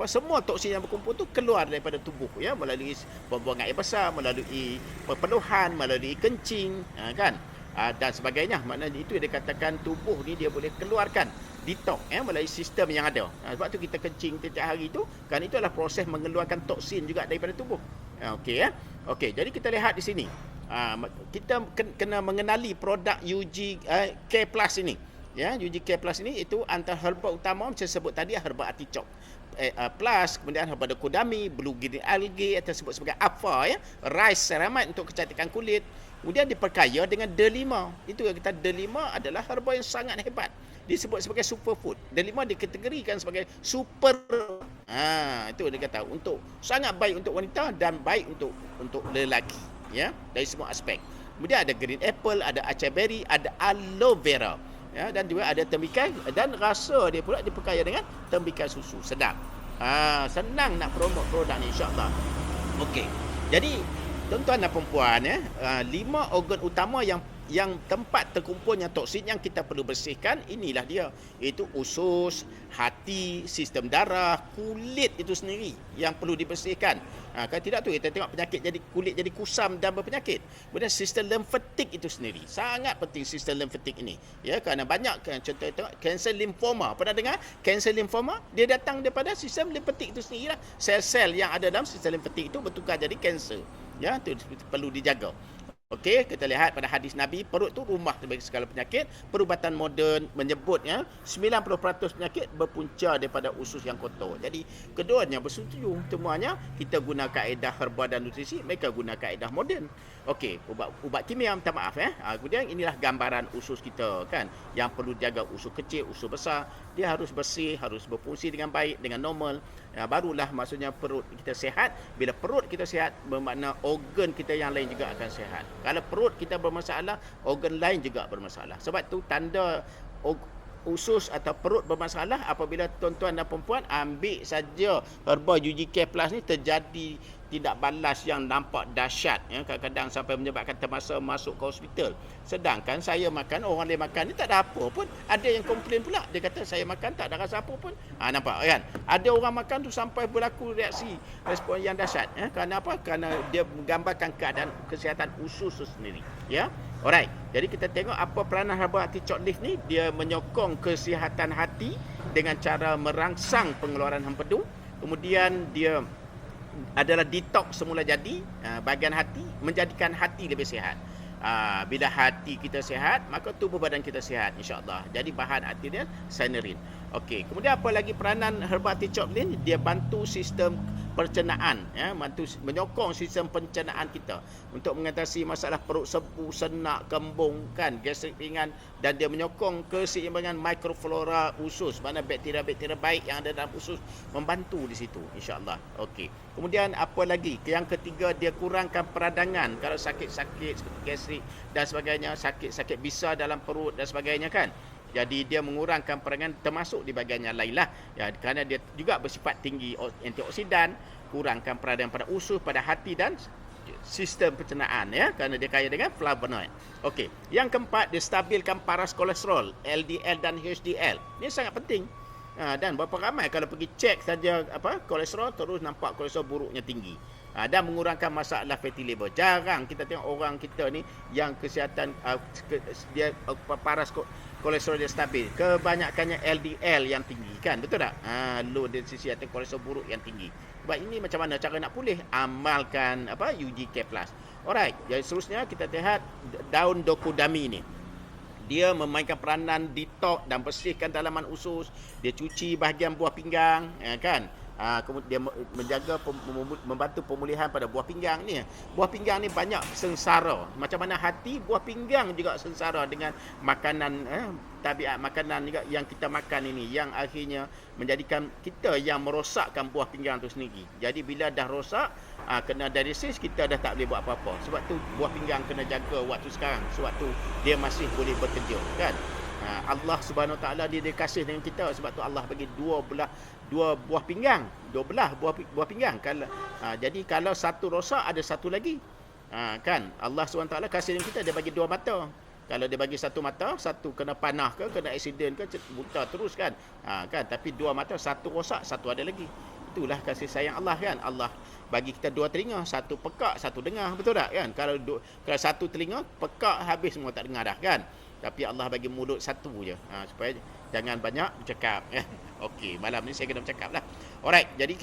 semua toksin yang berkumpul itu keluar daripada tubuh ya, melalui pembuangan air besar, melalui perpeluhan, melalui kencing kan. Dan sebagainya. Maknanya itu yang dikatakan tubuh ni dia boleh keluarkan detox melalui sistem yang ada. Sebab tu kita kencing setiap hari tu kan, itu adalah proses mengeluarkan toksin juga daripada tubuh. Okey ya. Okey, jadi kita lihat di sini. Kita kena mengenali produk UG K Plus ini. Ya, UG K Plus ini itu antara herba utama macam sebut tadi, herba artichok plus, kemudian herba kodami, blue green algae atau sebut sebagai alpha, ya, rice ceramide untuk kecantikan kulit. Kemudian diperkaya dengan D5. Itu yang kita D5 adalah herba yang sangat hebat. Disebut sebagai superfood. D5 dikategorikan sebagai super. Itu dia kata untuk sangat baik untuk wanita dan baik untuk lelaki, ya, dari semua aspek. Kemudian ada green apple, ada acai berry, ada aloe vera. Ya, dan juga ada tembikai, dan rasa dia pula diperkaya dengan tembikai susu. Sedap. Senang nak promote produk ni, insya-Allah. Okey. Jadi tuan-tuan dan puan-puan, 5 organ utama yang tempat terkumpulnya toksin yang kita perlu bersihkan, inilah dia, iaitu usus, hati, sistem darah, kulit itu sendiri yang perlu dibersihkan. Kalau tidak tu kita tengok penyakit jadi kulit jadi kusam dan berpenyakit. Kemudian sistem limfatik itu sendiri sangat penting, sistem limfatik ini, ya, kerana banyak contoh tengok kanser limfoma. Pernah dengar kanser limfoma? Dia datang daripada sistem limfatik itu sendirilah. Sel-sel yang ada dalam sistem limfatik itu bertukar jadi kanser. Ya, itu perlu dijaga. Okey, kita lihat pada hadis Nabi, perut tu rumah bagi segala penyakit. Perubatan moden menyebutnya 90% penyakit berpunca daripada usus yang kotor. Jadi, keduanya bersetuju. Semuanya kita guna kaedah herba dan nutrisi, mereka guna kaedah moden. Okey, ubat kimia, minta maaf, kemudian inilah gambaran usus kita, kan, yang perlu jaga. Usus kecil, usus besar, dia harus bersih, harus berfungsi dengan baik, dengan normal. Barulah maksudnya perut kita sihat. Bila perut kita sihat, bermakna organ kita yang lain juga akan sihat. Kalau perut kita bermasalah, organ lain juga bermasalah. Sebab tu tanda usus atau perut bermasalah apabila tuan-tuan dan perempuan ambil saja herba UGK Plus ni, terjadi tindak balas yang nampak dahsyat, ya, kadang-kadang sampai menyebabkan terpaksa masuk ke hospital. Sedangkan saya makan, orang lain makan ni tak ada apa pun. Ada yang komplain pula, dia kata saya makan tak ada rasa apa pun. Nampak kan? Ada orang makan tu sampai berlaku reaksi respon yang dahsyat, ya. Kerana apa? Kerana dia menggambarkan keadaan kesihatan usus itu sendiri, ya. Alright. Jadi kita tengok apa peranan herba artichoke leaf ni. Dia menyokong kesihatan hati dengan cara merangsang pengeluaran empedu. Kemudian dia adalah detox semula jadi bahagian hati, menjadikan hati lebih sihat. Bila hati kita sihat, maka tubuh badan kita sihat, insya-Allah. Jadi bahan hati dia sinerin. Okey, kemudian apa lagi peranan herba artichoke ni? Dia bantu sistem pencernaan, ya, menyokong sistem pencernaan kita untuk mengatasi masalah perut sepu, senak, kembung, kan, gastrik ringan, dan dia menyokong keseimbangan mikroflora usus, mana bakteria-bakteria baik yang ada dalam usus membantu di situ, insya-Allah. Okey. Kemudian apa lagi? Yang ketiga, dia kurangkan peradangan kalau sakit-sakit seperti gastrik dan sebagainya, sakit-sakit bisa dalam perut dan sebagainya, kan. Jadi dia mengurangkan peradangan termasuk di bahagian yang lain lah, ya, kerana dia juga bersifat tinggi antioksidan, kurangkan peradangan pada usus, pada hati dan sistem pencernaan, ya, kerana dia kaya dengan flavonoid. Okey, yang keempat, dia stabilkan paras kolesterol, LDL dan HDL. Ini sangat penting. Dan berapa ramai kalau pergi cek saja kolesterol, terus nampak kolesterol buruknya tinggi. Dan mengurangkan masalah fatty liver. Jarang kita tengok orang kita ni yang kesihatan dia paras kolesterol dia stabil. Kebanyakannya LDL yang tinggi, kan, betul tak? Low dari sisi atau kolesterol buruk yang tinggi. Sebab ini macam mana cara nak pulih? Amalkan UGK Plus. Alright, jadi seterusnya kita lihat daun dokodami ni. Dia memainkan peranan detox dan bersihkan dalaman usus. Dia cuci bahagian buah pinggang, kan. Kemudian dia menjaga, membantu pemulihan pada buah pinggang ni. Buah pinggang ni banyak sengsara. Macam mana hati, buah pinggang juga sengsara dengan makanan, tabiat makanan juga yang kita makan ini, yang akhirnya menjadikan kita yang merosakkan buah pinggang tu sendiri. Jadi bila dah rosak, kena dialisis, kita dah tak boleh buat apa-apa. Sebab tu buah pinggang kena jaga waktu sekarang. Sebab tu dia masih boleh bekerja, kan. Allah Subhanahu Wa Taala dia kasih dengan kita. Sebab tu Allah bagi dua buah pinggang, dua belah buah pinggang. Jadi kalau satu rosak, ada satu lagi, kan. Allah Subhanahu Wa Taala kasih dengan kita, dia bagi dua mata. Kalau dia bagi satu mata, satu kena panah ke, kena aksiden ke, buta terus, kan. Kan, tapi dua mata, satu rosak, satu ada lagi. Itulah kasih sayang Allah, kan. Allah bagi kita dua telinga, satu pekak, satu dengar, betul tak, kan? Kalau satu telinga pekak, habis semua tak dengar dah, kan. Tapi Allah bagi mulut satu je, supaya jangan banyak bercakap. Okey, malam ni saya kena bercakap lah. Alright, jadi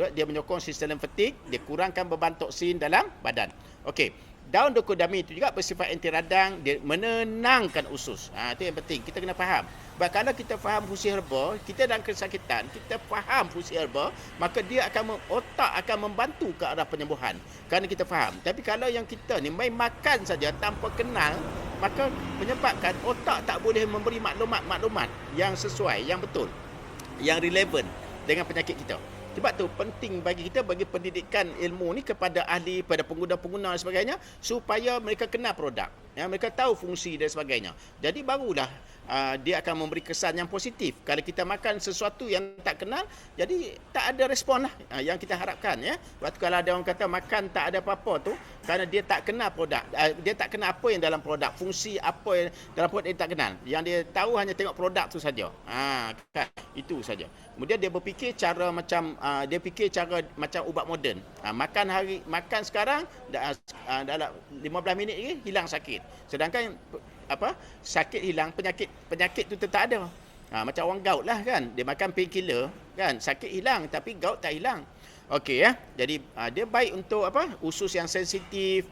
dia menyokong sistem limfatik, dia kurangkan beban toksin dalam badan. Okey, Daun dokodamin itu juga bersifat anti radang, dia menenangkan usus. Itu yang penting, kita kena faham. Sebab kalau kita faham fungsi herba, kita dalam kesakitan, kita faham fungsi herba, maka dia akan otak akan membantu ke arah penyembuhan. Kerana kita faham. Tapi kalau yang kita ni main makan saja tanpa kenal, maka menyebabkan otak tak boleh memberi maklumat-maklumat yang sesuai, yang betul, yang relevan dengan penyakit kita. Sebab tu penting bagi kita bagi pendidikan ilmu ni kepada ahli, pada pengguna-pengguna dan sebagainya, supaya mereka kenal produk, mereka tahu fungsi dan sebagainya. Jadi barulah dia akan memberi kesan yang positif. Kalau kita makan sesuatu yang tak kenal, jadi tak ada respon lah yang kita harapkan, ya. Waktu kalau ada orang kata makan tak ada apa-apa tu, kerana dia tak kenal produk, dia tak kenal apa yang dalam produk, fungsi apa yang dalam produk dia tak kenal. Yang dia tahu hanya tengok produk tu saja. Kan, itu saja. Kemudian dia berfikir cara macam dia fikir cara macam ubat moden. Makan sekarang dalam 15 minit lagi hilang sakit. Sedangkan sakit hilang, penyakit tu tetap ada. Macam orang gout lah kan, dia makan painkiller kan, sakit hilang tapi gout tak hilang. Okey, ya. Jadi dia baik untuk usus yang sensitif,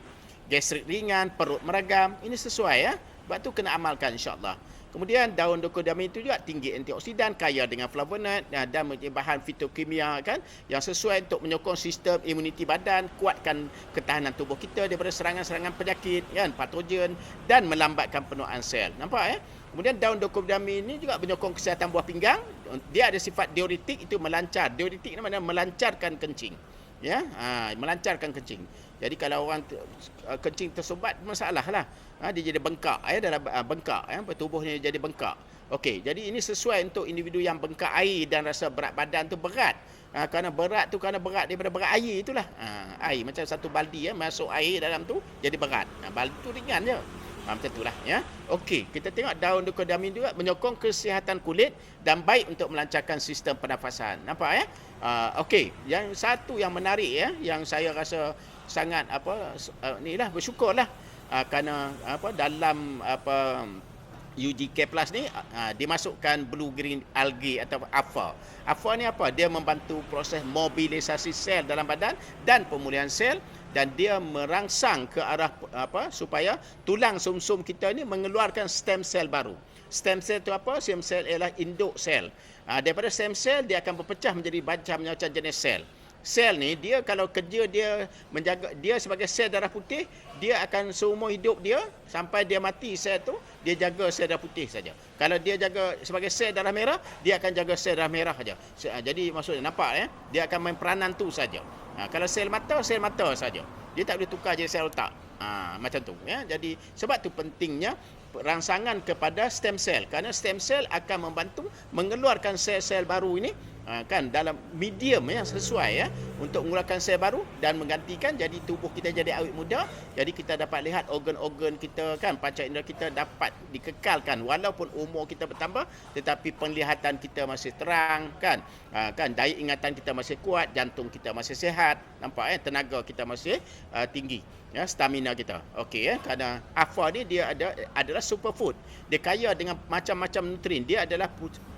gastrik ringan, perut meragam. Ini sesuai, ya. Sebab tu kena amalkan insya-Allah. Kemudian daun dokodamin itu juga tinggi antioksidan, kaya dengan flavonoid dan bahan fitokimia kan, yang sesuai untuk menyokong sistem imuniti badan, kuatkan ketahanan tubuh kita daripada serangan-serangan penyakit kan, patogen, dan melambatkan penuaan sel. Nampak, ya? Kemudian daun dokodamin ini juga menyokong kesihatan buah pinggang. Dia ada sifat diuretik, itu melancar. Diuretik ni maknanya melancarkan kencing. Ya, melancarkan kencing. Jadi kalau orang kencing tersumbat, masalah lah. Dia jadi bengkak, dalam bengkak, tubuhnya jadi bengkak. Okey, jadi ini sesuai untuk individu yang bengkak air dan rasa berat badan tu berat. Kerana berat daripada berat air itulah. Air macam satu baldi, masuk air dalam tu jadi berat. Baldi tu ringan je. Macam itulah, ya. Okey, kita tengok daun dokodamin juga menyokong kesihatan kulit dan baik untuk melancarkan sistem pernafasan. Nampak, ya? Okey, yang satu yang menarik, ya, yang saya rasa sangat bersyukurlah kerana dalam UGK Plus ni dimasukkan blue green algae atau AFA. AFA ni apa? Dia membantu proses mobilisasi sel dalam badan dan pemulihan sel, dan dia merangsang ke arah supaya tulang sumsum kita ni mengeluarkan stem cell baru. Stem cell tu apa? Stem cell ialah induk sel. Daripada stem cell dia akan berpecah menjadi macam jenis sel. Sel ni dia kalau kerja dia menjaga, dia sebagai sel darah putih, dia akan seumur hidup dia sampai dia mati, sel tu dia jaga sel darah putih saja. Kalau dia jaga sebagai sel darah merah, dia akan jaga sel darah merah saja. Jadi maksudnya nampak, ya, dia akan main peranan tu saja. Kalau sel mata saja. Dia tak boleh tukar jadi sel otak. Macam tu, ya. Jadi sebab tu pentingnya rangsangan kepada stem cell, kerana stem cell akan membantu mengeluarkan sel-sel baru ini kan dalam medium yang sesuai, ya, untuk mengeluarkan sel baru dan menggantikan, jadi tubuh kita jadi awet muda. Jadi kita dapat lihat organ-organ kita kan, panca indera kita dapat dikekalkan walaupun umur kita bertambah, tetapi penglihatan kita masih terang kan, daya ingatan kita masih kuat, jantung kita masih sihat, nampak, ya, tenaga kita masih tinggi, ya, stamina kita. Okey, ya, kerana AFA ni dia adalah superfood. Dia kaya dengan macam-macam nutrien. Dia adalah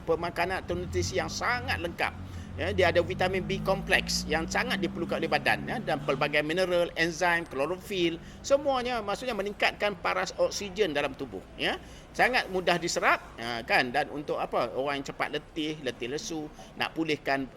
pemakanan atau nutrisi yang sangat lengkap. Ya, dia ada vitamin B kompleks yang sangat diperlukan oleh badan, ya, dan pelbagai mineral, enzim, klorofil, semuanya maksudnya meningkatkan paras oksigen dalam tubuh, ya. Sangat mudah diserap, kan, dan untuk orang yang cepat letih lesu, nak pulihkan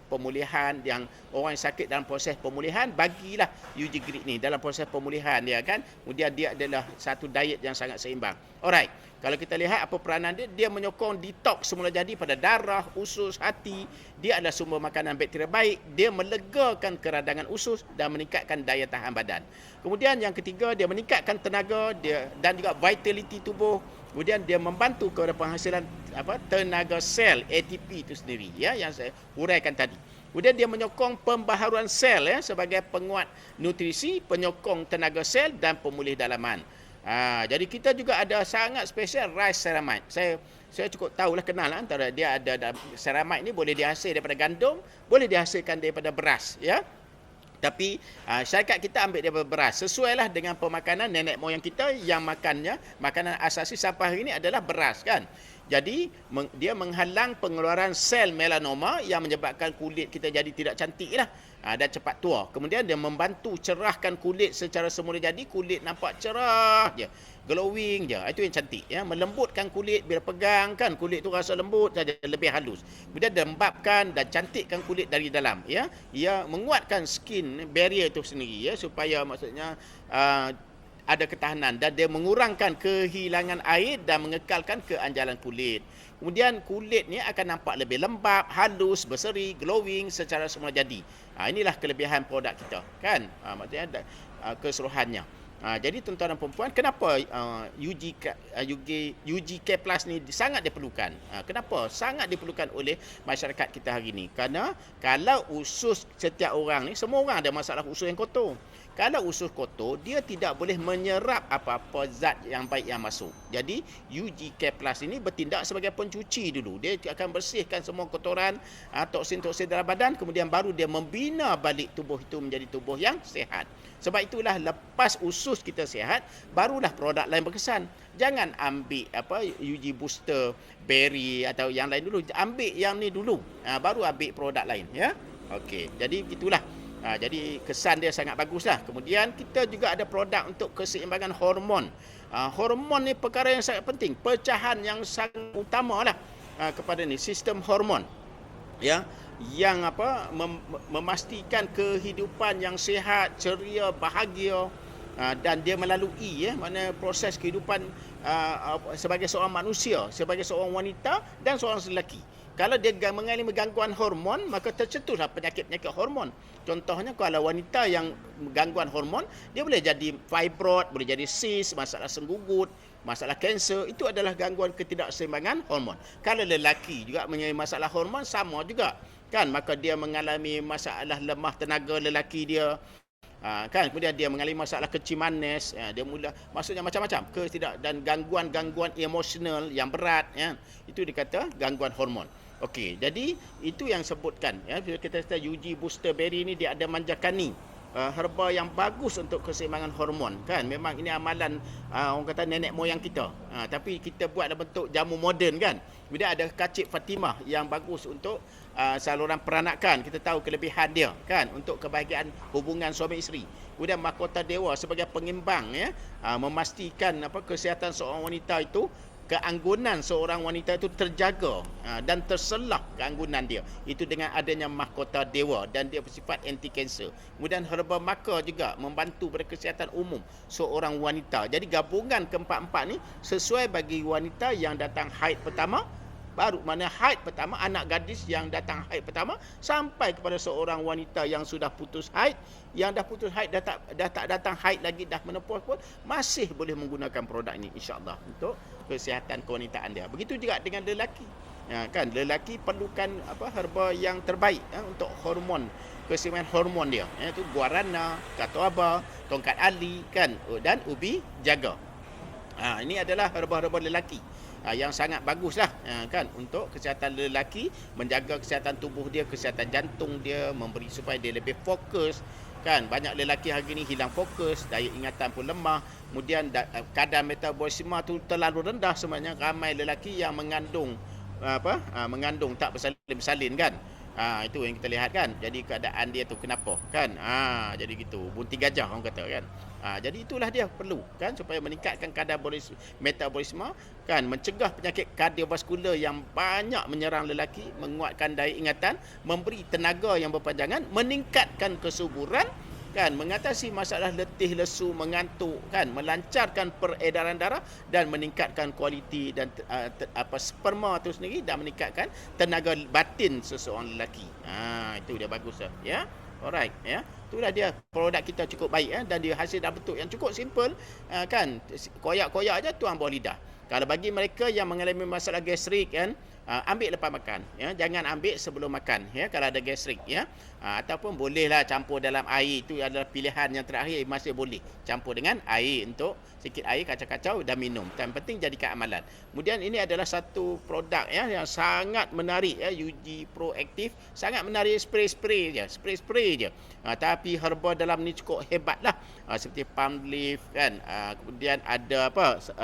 pemulihan, yang orang yang sakit dalam proses pemulihan, bagilah UG Grit ni dalam proses pemulihan dia kan. Kemudian dia adalah satu diet yang sangat seimbang. Alright, kalau kita lihat apa peranan dia, dia menyokong detoks semula jadi pada darah, usus, hati. Dia adalah sumber makanan bakteria baik, dia melegakan keradangan usus dan meningkatkan daya tahan badan. Kemudian yang ketiga, dia meningkatkan tenaga dia dan juga vitality tubuh. Kemudian dia membantu kepada penghasilan tenaga sel ATP itu sendiri, ya, yang saya huraikan tadi. Kemudian dia menyokong pembaharuan sel, ya, sebagai penguat nutrisi, penyokong tenaga sel dan pemulih dalaman. Jadi kita juga ada sangat special rice ceramide. Saya cukup tahulah, kenal antara dia ada ceramide ni boleh dihasil daripada gandum, boleh dihasilkan daripada beras, ya. Tapi syarikat kita ambil daripada beras. Sesuailah dengan pemakanan nenek moyang kita yang makannya, makanan asasi sampai hari ini adalah beras kan. Jadi dia menghalang pengeluaran sel melanoma yang menyebabkan kulit kita jadi tidak cantik lah. Dan cepat tua. Kemudian dia membantu cerahkan kulit secara semula jadi, kulit nampak cerah je, glowing je. Itu yang cantik ya, melembutkan kulit bila pegang kan, kulit tu rasa lembut saja, lebih halus. Kemudian dia lembapkan dan cantikkan kulit dari dalam ya. Ia menguatkan skin barrier itu sendiri ya, supaya maksudnya ada ketahanan, dan dia mengurangkan kehilangan air dan mengekalkan keanjalan kulit. Kemudian kulit ni akan nampak lebih lembap, halus, berseri, glowing secara semula jadi. Inilah kelebihan produk kita kan. Maksudnya keseluruhannya. Jadi tuan-tuan dan perempuan, kenapa UGK Plus ni sangat diperlukan? Kenapa sangat diperlukan oleh masyarakat kita hari ni? Kerana kalau usus setiap orang ni, semua orang ada masalah usus yang kotor. Kalau usus kotor, dia tidak boleh menyerap apa-apa zat yang baik yang masuk. Jadi UGK Plus ini bertindak sebagai pencuci dulu. Dia akan bersihkan semua kotoran, toksin-toksin dalam badan, kemudian baru dia membina balik tubuh itu menjadi tubuh yang sihat. Sebab itulah lepas usus kita sihat, barulah produk lain berkesan. Jangan ambil UG Booster, Berry atau yang lain dulu. Ambil yang ni dulu, baru ambil produk lain ya. Okey, jadi begitulah. Jadi kesan dia sangat baguslah. Kemudian kita juga ada produk untuk keseimbangan hormon. Hormon ni perkara yang sangat penting, pecahan yang sangat utamalah kepada ni sistem hormon. Ya, yang memastikan kehidupan yang sihat, ceria, bahagia, dan dia melalui mana proses kehidupan sebagai seorang manusia, sebagai seorang wanita dan seorang lelaki. Kalau dia mengalami gangguan hormon, maka tercetuslah penyakit-penyakit hormon. Contohnya kalau wanita yang gangguan hormon, dia boleh jadi fibroid, boleh jadi cyst, masalah senggugut, masalah kanser. Itu adalah gangguan ketidakseimbangan hormon. Kalau lelaki juga mengalami masalah hormon, sama juga kan, maka dia mengalami masalah lemah tenaga lelaki dia. Kan, kemudian dia mengalami masalah kecil manis, dia maksudnya macam-macam dan gangguan-gangguan emosional yang berat ya. Itu dikata gangguan hormon. Okey, jadi itu yang sebutkan ya, kita kata UG Booster Berry ni dia ada manjakani, herba yang bagus untuk keseimbangan hormon kan. Memang ini amalan orang kata nenek moyang kita, tapi kita buat dalam bentuk jamu moden kan. Kemudian ada kacip Fatimah yang bagus untuk saluran peranakan, kita tahu kelebihan dia kan, untuk kebahagiaan hubungan suami isteri. Kemudian mahkota dewa sebagai pengimbang ya, memastikan kesihatan seorang wanita itu, keanggunan seorang wanita itu terjaga dan terselah keanggunan dia itu dengan adanya mahkota dewa, dan dia bersifat anti kanser. Kemudian herba maka juga membantu pada kesihatan umum seorang wanita. Jadi gabungan keempat-empat ni sesuai bagi wanita yang datang haid pertama, baru mana haid pertama, anak gadis yang datang haid pertama, sampai kepada seorang wanita yang sudah putus haid, yang dah putus haid, dah tak datang haid lagi, dah menopause pun masih boleh menggunakan produk ini insya-Allah untuk kesihatan kewanitaan dia. Begitu juga dengan lelaki. Kan lelaki perlukan herba yang terbaik untuk hormon, keseimbangan hormon dia. Itu guarana, katoaba, tongkat ali kan, dan ubi jaga. Ini adalah herba-herba lelaki yang sangat baguslah kan untuk kesihatan lelaki, menjaga kesihatan tubuh dia, kesihatan jantung dia, memberi supaya dia lebih fokus kan. Banyak lelaki hari ni hilang fokus, daya ingatan pun lemah, kemudian kadar metabolisme tu terlalu rendah. Sebenarnya ramai lelaki yang mengandung mengandung tak bersalin-bersalin kan. Itu yang kita lihat kan. Jadi keadaan dia tu kenapa kan. Jadi gitu, bunti gajah orang kata kan. Jadi itulah dia perlu kan, supaya meningkatkan kadar metabolisme kan, mencegah penyakit kardiovaskular yang banyak menyerang lelaki, menguatkan daya ingatan, memberi tenaga yang berpanjangan, meningkatkan kesuburan kan, mengatasi masalah letih, lesu, mengantuk kan, melancarkan peredaran darah dan meningkatkan kualiti dan sperma itu sendiri, dan meningkatkan tenaga batin seseorang lelaki. Itu dia bagus ya. Alright ya. Itulah dia produk kita cukup baik dan dia hasil dalam bentuk yang cukup simple kan. Koyak-koyak aja tuang bawah lidah. Kalau bagi mereka yang mengalami masalah gastrik kan, ambil lepas makan ya, jangan ambil sebelum makan ya kalau ada gastrik ya. Ataupun bolehlah campur dalam air, itu adalah pilihan yang terakhir, masih boleh campur dengan air, untuk sikit air kacau-kacau dan minum. Yang penting jadikan amalan. Kemudian ini adalah satu produk ya yang sangat menarik ya, UG Pro Active, sangat menarik. Spray je. Tapi herba dalam ni cukup hebatlah. Seperti palm leaf kan. Kemudian ada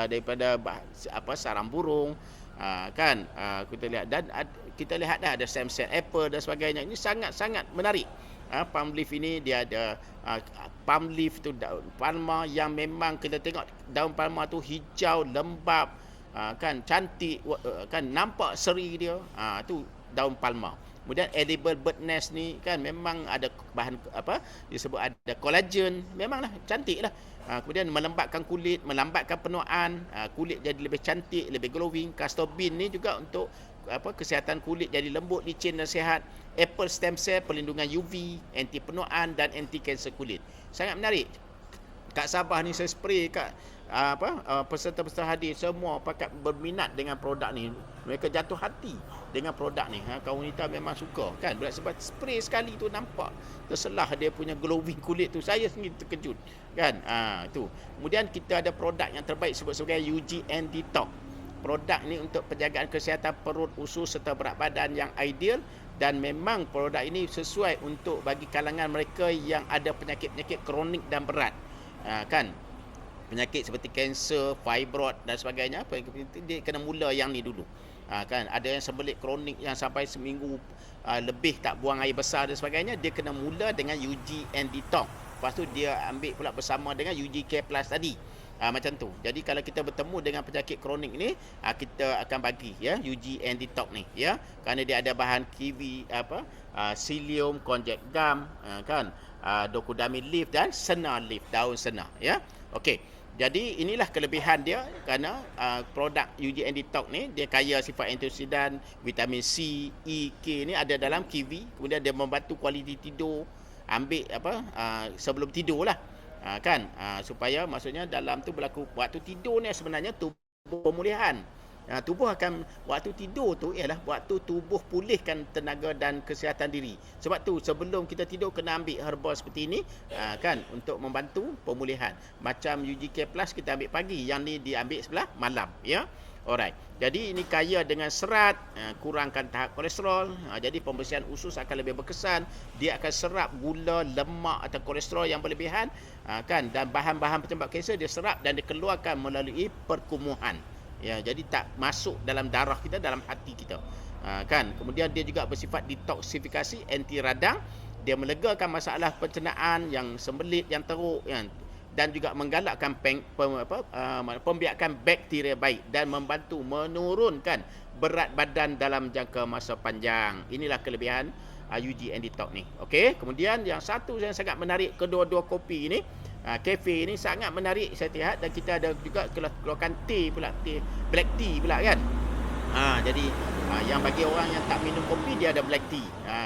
daripada sarang burung. Kan kita lihat dan kita lihat dah ada stem cell apple dan sebagainya. Ini sangat-sangat menarik. Palm leaf ini dia ada palm leaf tu daun palma yang memang kita tengok daun palma tu hijau lembap, kan cantik, kan nampak seri dia. Tu daun palma. Kemudian edible bird nest ni kan memang ada bahan apa disebut ada collagen, memanglah cantiklah. Kemudian melembabkan kulit, melambatkan penuaan, kulit jadi lebih cantik, lebih glowing. Castor bean ni juga untuk kesihatan kulit jadi lembut, licin dan sihat. Apple stem cell perlindungan UV, anti penuaan dan anti kanser kulit. Sangat menarik. Kat Sabah ni saya spray kat peserta-peserta hadir semua pakat berminat dengan produk ni. Mereka jatuh hati dengan produk ni. Kaum wanita memang suka kan. Sebab spray sekali tu nampak terselah dia punya glowing kulit tu. Saya sendiri terkejut kan. Tu. Kemudian kita ada produk yang terbaik sebut sebagai UGN Detox. Produk ni untuk penjagaan kesihatan perut, usus serta berat badan yang ideal, dan memang produk ini sesuai untuk bagi kalangan mereka yang ada penyakit-penyakit kronik dan berat. Kan penyakit seperti kanser, fibroid dan sebagainya, dia kena mula yang ni dulu. Kan ada yang sembelit kronik yang sampai seminggu lebih tak buang air besar dan sebagainya, dia kena mula dengan UGN Detox. Lepas tu dia ambil pula bersama dengan UGK Plus tadi. Macam tu. Jadi kalau kita bertemu dengan penyakit kronik ni, kita akan bagi ya UGN Detox ni ya. Kerana dia ada bahan kiwi psyllium, konjac gum, kan, docodamin leaf dan senar leaf, daun senar ya. Okey. Jadi inilah kelebihan dia kerana produk UGN Detox ni dia kaya sifat antioksidan, vitamin C, E, K ni ada dalam kiwi. Kemudian dia membantu kualiti tidur, ambil sebelum tidur lah. Kan supaya maksudnya dalam tu berlaku waktu tidur ni sebenarnya tubuh pemulihan. Tubuh akan waktu tidur tu ialah waktu tubuh pulihkan tenaga dan kesihatan diri. Sebab tu sebelum kita tidur kena ambil herba seperti ini kan untuk membantu pemulihan. Macam UGK Plus kita ambil pagi, yang ni diambil sebelah malam ya. Alright. Jadi ini kaya dengan serat, kurangkan tahap kolesterol. Jadi pembersihan usus akan lebih berkesan. Dia akan serap gula, lemak atau kolesterol yang berlebihan, kan, dan bahan-bahan penyebab kanser dia serap dan dikeluarkan melalui perkumuhan. Ya, jadi tak masuk dalam darah kita, dalam hati kita. Kan. Kemudian dia juga bersifat detoksifikasi, anti radang. Dia melegakan masalah pencernaan yang sembelit, yang teruk, yang dan juga menggalakkan pembiakan bakteria baik dan membantu menurunkan berat badan dalam jangka masa panjang. Inilah kelebihan UGN Detox ni. Okey, kemudian yang satu yang sangat menarik, kedua-dua kopi ini, kafe ini sangat menarik saya lihat, dan kita ada juga keluarkan teh pula, teh black tea pula kan. Jadi yang bagi orang yang tak minum kopi dia ada black tea.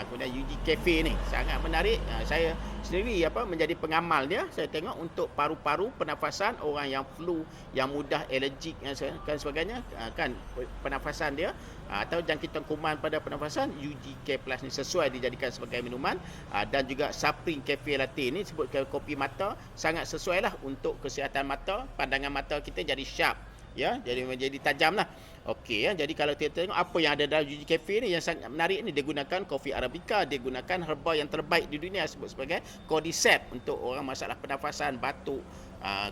Kemudian UG Cafe ni sangat menarik. Saya sendiri menjadi pengamal dia. Saya tengok untuk paru-paru, pernafasan orang yang flu, yang mudah alergik dan sebagainya, kan pernafasan dia atau jangkitan kuman pada pernafasan, UGK Plus ni sesuai dijadikan sebagai minuman. Dan juga Sapring Cafe Latte ni sebut kopi mata, sangat sesuai lah untuk kesihatan mata, pandangan mata kita jadi sharp ya, jadi menjadi tajam lah. Okey ya, jadi kalau kita tengok apa yang ada dalam UG Cafe ni yang sangat menarik ni, dia gunakan kopi arabica, dia gunakan herba yang terbaik di dunia sebut sebagai cordyceps untuk orang masalah pernafasan, batuk,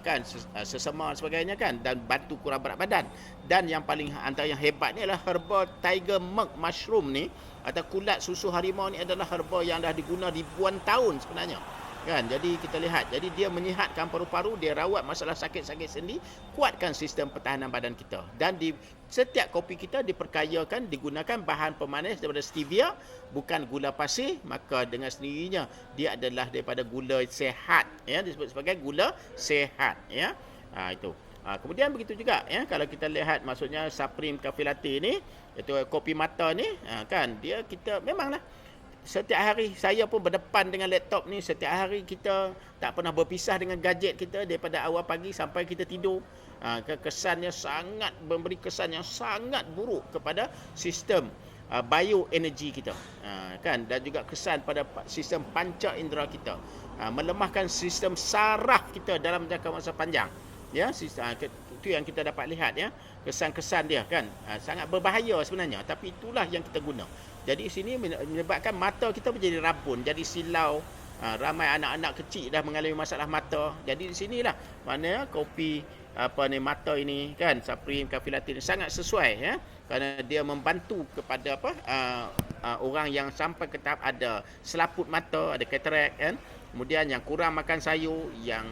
kan sesama dan sebagainya kan, dan bantu kurang berat badan. Dan yang paling antara yang hebat ni adalah herba tiger milk mushroom ni atau kulat susu harimau ni adalah herba yang dah diguna ribuan tahun sebenarnya. Kan, jadi kita lihat, jadi dia menyihatkan paru-paru, dia rawat masalah sakit-sakit sendi, kuatkan sistem pertahanan badan kita. Dan di setiap kopi kita diperkayakan, digunakan bahan pemanis daripada stevia, bukan gula pasir, maka dengan sendirinya dia adalah daripada gula sehat ya, disebut sebagai gula sehat ya. Itu. Kemudian begitu juga ya, kalau kita lihat maksudnya Supreme Cafe Latte ni, iaitu kopi mata ni, kan dia kita memanglah setiap hari saya pun berdepan dengan laptop ni, setiap hari kita tak pernah berpisah dengan gadget kita daripada awal pagi sampai kita tidur. Kesannya sangat memberi kesan yang sangat buruk kepada sistem bioenergi kita, kan, dan juga kesan pada sistem panca indera kita, melemahkan sistem saraf kita dalam jangka masa panjang ya. Itu yang kita dapat lihat ya, kesan-kesan dia kan sangat berbahaya sebenarnya, tapi itulah yang kita guna. Jadi sini menyebabkan mata kita menjadi rabun, jadi silau. Ramai anak-anak kecil dah mengalami masalah mata. Jadi di sinilah mana kopi mata ini kan, Supreme Cafe Latte ini sangat sesuai ya. kerana dia membantu kepada orang yang sampai ke tahap ada selaput mata, ada katarak kan. Kemudian yang kurang makan sayur, yang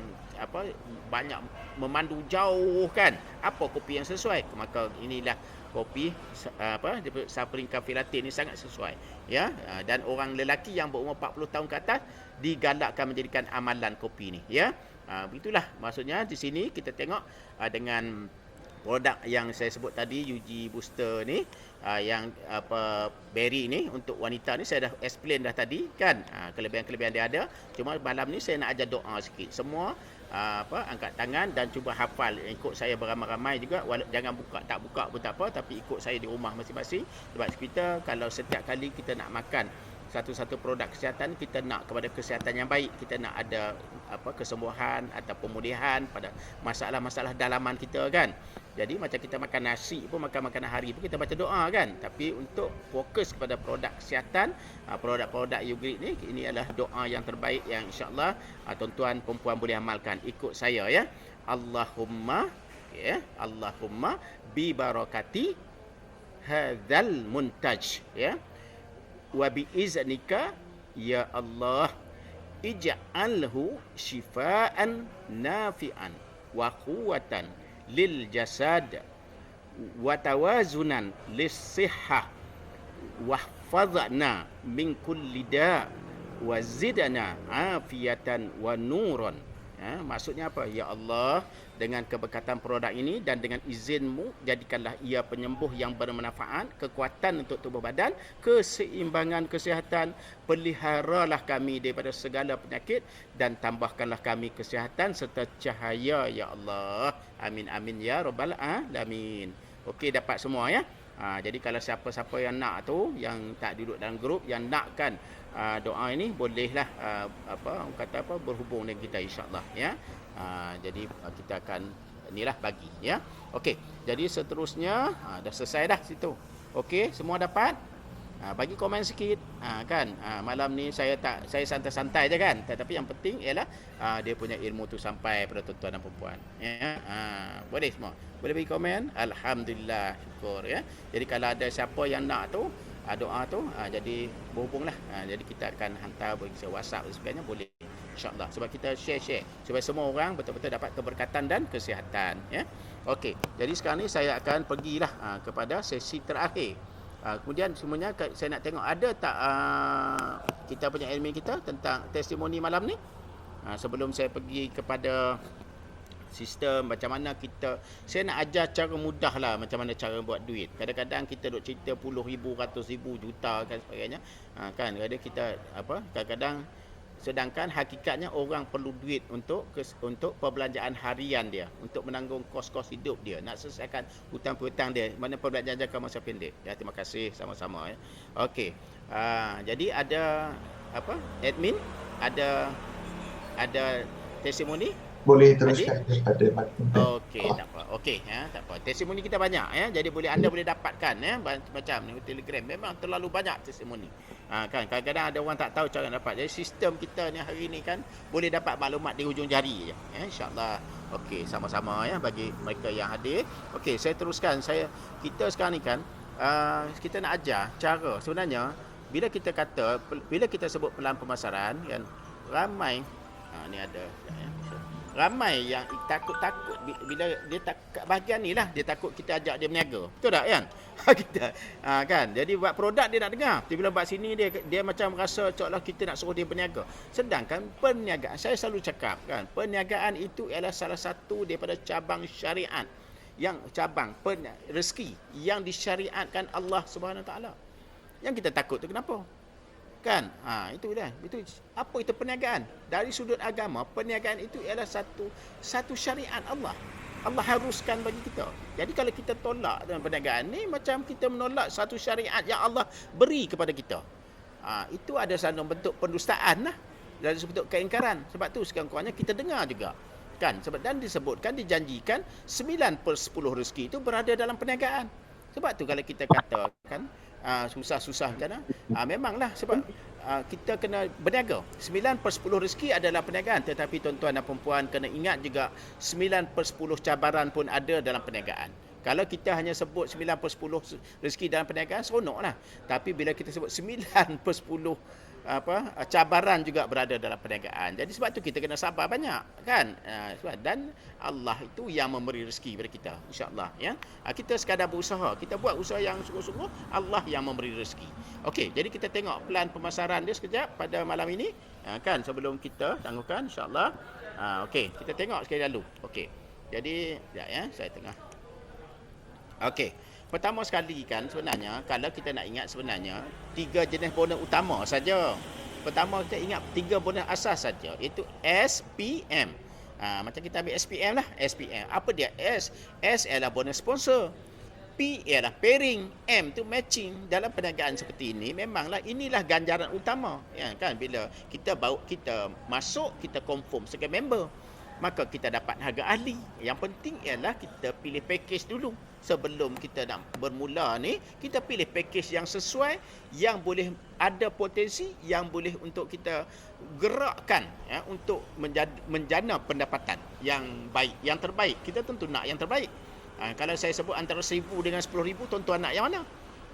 banyak memandu jauh kan. Apa kopi yang sesuai? Maka inilah kopi Suffering Cafe Latte ni sangat sesuai ya. Dan orang lelaki yang berumur 40 tahun ke atas digalakkan menjadikan amalan kopi ni ya. Begitulah maksudnya di sini kita tengok dengan produk yang saya sebut tadi, UG Booster ni, yang berry ni untuk wanita ni saya dah explain dah tadi kan. Kelebihan-kelebihan dia ada. Cuma malam ni saya nak ajar doa sikit. Semua angkat tangan dan cuba hafal, ikut saya beramai-ramai juga. Jangan tak buka pun tak apa, tapi ikut saya di rumah masing-masing. Sebab kita kalau setiap kali kita nak makan satu-satu produk kesihatan, kita nak kepada kesihatan yang baik, kita nak ada kesembuhan atau pemulihan pada masalah-masalah dalaman kita kan. Jadi macam kita makan nasi pun, makan makanan hari pun kita baca doa kan. Tapi untuk fokus kepada produk kesihatan, produk-produk Ugrade ni, ini adalah doa yang terbaik yang insya-Allah tuan-tuan perempuan boleh amalkan. Ikut saya ya. Allahumma Allahumma bi barakati hadzal muntaj ya. Wa bi iznika ya Allah ij'alhu shifaan nafi'an wa quwwatan lil jasad wa tawazunan lis sihhah wahfazna min kulli da wa zidna afiyatan wa nuran. Maksudnya apa? Ya Allah, dengan keberkatan produk ini dan dengan izin-Mu, jadikanlah ia penyembuh yang bermanfaat, kekuatan untuk tubuh badan, keseimbangan kesihatan, peliharalah kami daripada segala penyakit dan tambahkanlah kami kesihatan serta cahaya ya Allah. Amin amin ya rabbal alamin. Okey, dapat semua ya. Jadi kalau siapa-siapa yang nak tu, yang tak duduk dalam grup, yang nakkan doa ini, bolehlah berhubung dengan kita insya-Allah ya. Jadi kita akan inilah bagi ya. Okey, jadi seterusnya dah selesai dah situ. Okey, semua dapat? Bagi komen sikit kan. Malam ni saya santai-santai je kan, tetapi yang penting ialah dia punya ilmu tu sampai pada tuan-tuan dan perempuan ya. Boleh semua, boleh bagi komen. Alhamdulillah, syukur ya. Jadi kalau ada siapa yang nak tu doa tu, jadi berhubunglah. Jadi kita akan hantar bagi WhatsApp dan sebagainya, boleh insya-Allah. Sebab kita share supaya semua orang betul-betul dapat keberkatan dan kesihatan ya. Okey, jadi sekarang ni saya akan pergilah kepada sesi terakhir. Kemudian semuanya saya nak tengok ada tak kita punya admin kita tentang testimoni malam ni. Sebelum saya pergi kepada sistem macam mana saya nak ajar cara mudah lah macam mana cara buat duit. Kadang-kadang kita duk cerita puluh ribu, ratus ribu, juta dan sebagainya kan. Kadang kita kadang-kadang, sedangkan hakikatnya orang perlu duit untuk perbelanjaan harian dia, untuk menanggung kos-kos hidup dia, nak selesaikan hutang-hutang dia, mana perbelanjaan jangka masa pendek. Ya, terima kasih sama-sama ya. Okey. Jadi ada admin ada testimoni. Boleh teruskan kepada Martin. Okey, tak apa. Okey tak apa. Testimoni kita banyak ya. Jadi anda boleh dapatkan ya, macam ni Telegram memang terlalu banyak testimoni. Kan kadang-kadang ada orang tak tahu cara dapat. Jadi sistem kita ni hari ni kan boleh dapat maklumat di hujung jari je ya, insya-Allah. Okey, sama-sama ya bagi mereka yang hadir. Okey, saya teruskan. Kita sekarang ni kan kita nak ajar cara sebenarnya bila kita sebut pelan pemasaran kan, ramai ni ada ya. Ramai yang takut bila dia bahagian ni lah, dia takut kita ajak dia berniaga. Betul tak kan? Kita kan. Jadi buat produk dia nak dengar. Tapi bila buat sini dia macam rasa seolah kita nak suruh dia berniaga. Sedangkan perniagaan, saya selalu cakap kan, perniagaan itu ialah salah satu daripada cabang syariat, yang cabang rezeki yang disyariatkan Allah Subhanahu Wa Taala. Yang kita takut tu kenapa? Kan? Itu dah. Itu apa itu perniagaan? Dari sudut agama, perniagaan itu ialah satu syariat Allah. Allah haruskan bagi kita. Jadi kalau kita tolak dalam perniagaan ni, macam kita menolak satu syariat yang Allah beri kepada kita. Itu ada satu bentuk pendustaan lah. Dan bentuk keingkaran. Sebab tu sekurang-kurangnya kita dengar juga. Kan? Sebab dan disebutkan, dijanjikan 9/10 rezeki itu berada dalam perniagaan. Sebab tu kalau kita katakan susah-susah macam mana, memanglah sebab kita kena berniaga. 9/10 rezeki adalah perniagaan. Tetapi tuan-tuan dan perempuan kena ingat juga 9/10 cabaran pun ada dalam perniagaan. Kalau kita hanya sebut 9/10 rezeki dalam perniagaan, seronoklah. Tapi bila kita sebut 9/10 cabaran juga berada dalam perniagaan. Jadi sebab tu kita kena sabar banyak, kan? Dan Allah itu yang memberi rezeki kepada kita, insya-Allah, ya. Kita sekadar berusaha, kita buat usaha yang sungguh-sungguh, Allah yang memberi rezeki. Okey, jadi kita tengok plan pemasaran dia sekejap pada malam ini, kan, sebelum kita tangguhkan, insya-Allah. Okey, kita tengok sekali lalu. Okey. Jadi, ya, saya tengah. Okey. Pertama sekali kan sebenarnya, kalau kita nak ingat sebenarnya 3 jenis bonus utama saja. Pertama kita ingat 3 bonus asas saja, iaitu SPM. Macam kita ambil SPM lah, SPM. Apa dia? S ialah bonus sponsor. P ialah pairing, M tu matching. Dalam perniagaan seperti ini memanglah inilah ganjaran utama, ya kan, bila kita masuk, kita confirm sebagai member, maka kita dapat harga ahli. Yang penting ialah kita pilih package dulu. Sebelum kita nak bermula ni, kita pilih package yang sesuai, yang boleh ada potensi, yang boleh untuk kita gerakkan, ya, untuk menjana pendapatan yang baik, yang terbaik. Kita tentu nak yang terbaik. Kalau saya sebut antara 1,000 dengan 10,000, tuan-tuan nak yang mana?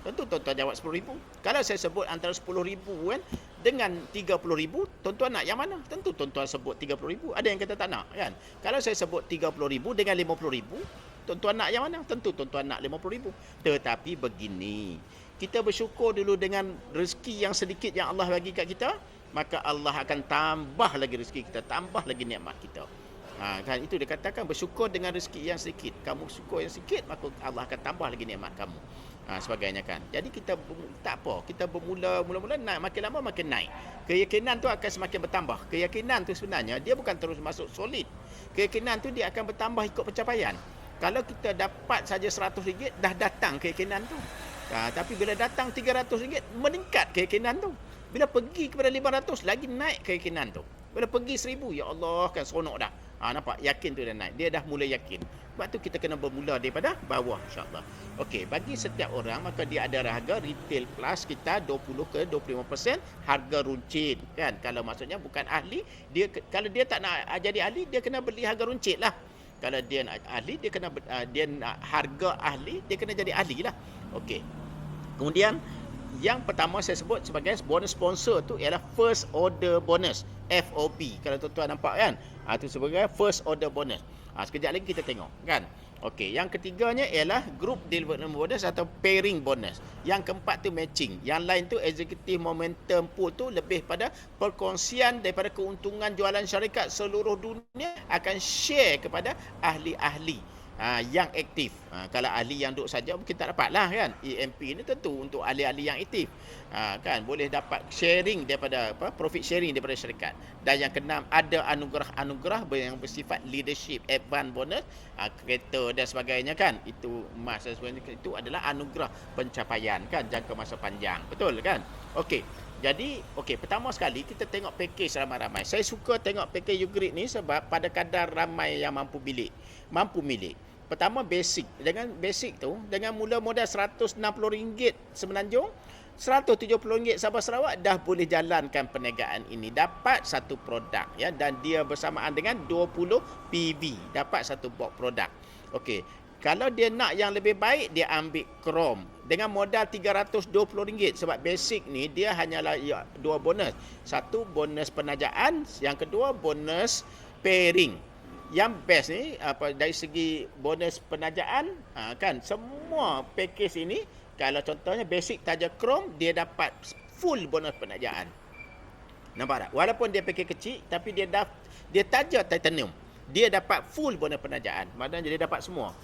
Tentu tuan-tuan jawab 10,000. Kalau saya sebut antara 10,000 kan dengan 30,000, tuan-tuan nak yang mana? Tentu tuan-tuan sebut 30,000. Ada yang kata tak nak, kan? Kalau saya sebut 30,000 dengan 50,000, tuan-tuan nak yang mana? Tentu tuan-tuan nak 50,000. Tetapi begini, kita bersyukur dulu dengan rezeki yang sedikit yang Allah bagi kat kita, maka Allah akan tambah lagi rezeki kita, tambah lagi nikmat kita. Kan itu dikatakan bersyukur dengan rezeki yang sedikit. Kamu syukur yang sedikit, maka Allah akan tambah lagi nikmat kamu. Sebagainya, kan. Jadi kita tak apa, kita mula-mula naik, makin lama makin naik. Keyakinan tu akan semakin bertambah. Keyakinan tu sebenarnya dia bukan terus masuk solid. Keyakinan tu dia akan bertambah ikut pencapaian. Kalau kita dapat saja RM100, dah datang keyakinan tu. Tapi bila datang RM300, meningkat keyakinan tu. Bila pergi kepada 500, lagi naik keyakinan tu. Bila pergi 1,000, ya Allah, kan seronok dah. Nampak? Yakin tu dah naik. Dia dah mula yakin. Sebab tu kita kena bermula daripada bawah, insya-Allah. Okey, bagi setiap orang, maka dia ada harga retail plus kita 20 ke 25% harga runcit, kan. Kalau maksudnya bukan ahli, kalau dia tak nak jadi ahli, dia kena beli harga runcit lah. Kalau dia nak ahli, dia nak harga ahli, dia kena jadi ahli lah. Okey. Kemudian yang pertama saya sebut sebagai bonus sponsor tu ialah first order bonus, FOB. Kalau tuan-tuan nampak, kan, itu sebagai first order bonus. Sekejap lagi kita tengok, kan. Okey, yang ketiganya ialah group development bonus atau pairing bonus. Yang keempat tu matching. Yang lain tu executive momentum pool tu lebih pada perkongsian daripada keuntungan jualan syarikat seluruh dunia akan share kepada ahli-ahli yang aktif. Kalau ahli yang duduk saja mungkin tak dapat lah, kan. EMP ni tentu untuk ahli-ahli yang aktif, kan, boleh dapat sharing daripada profit sharing daripada syarikat. Dan yang keenam, ada anugerah-anugerah yang bersifat leadership, advance bonus, kereta dan sebagainya, kan. Itu emas dan sebagainya, itu adalah anugerah pencapaian, kan, jangka masa panjang. Betul, kan? Okey. Jadi, pertama sekali kita tengok package ramai-ramai. Saya suka tengok package YouGrid ni sebab pada kadar ramai yang mampu milik. Pertama basic. Dengan basic tu, dengan mula modal RM160 Semenanjung, RM170 Sabah Sarawak, dah boleh jalankan perniagaan ini. Dapat satu produk, ya, dan dia bersamaan dengan 20 PV. Dapat satu box produk. Okey. Kalau dia nak yang lebih baik, dia ambil Chrome dengan modal RM320 sebab basic ni dia hanyalah dua bonus. Satu bonus penajaan, yang kedua bonus pairing. Yang best ni dari segi bonus penajaan, kan, semua package ini, kalau contohnya basic taja Chrome, dia dapat full bonus penajaan. Nampak tak? Walaupun dia package kecil, tapi dia taja titanium, dia dapat full bonus penajaan. Maknanya dia dapat semua.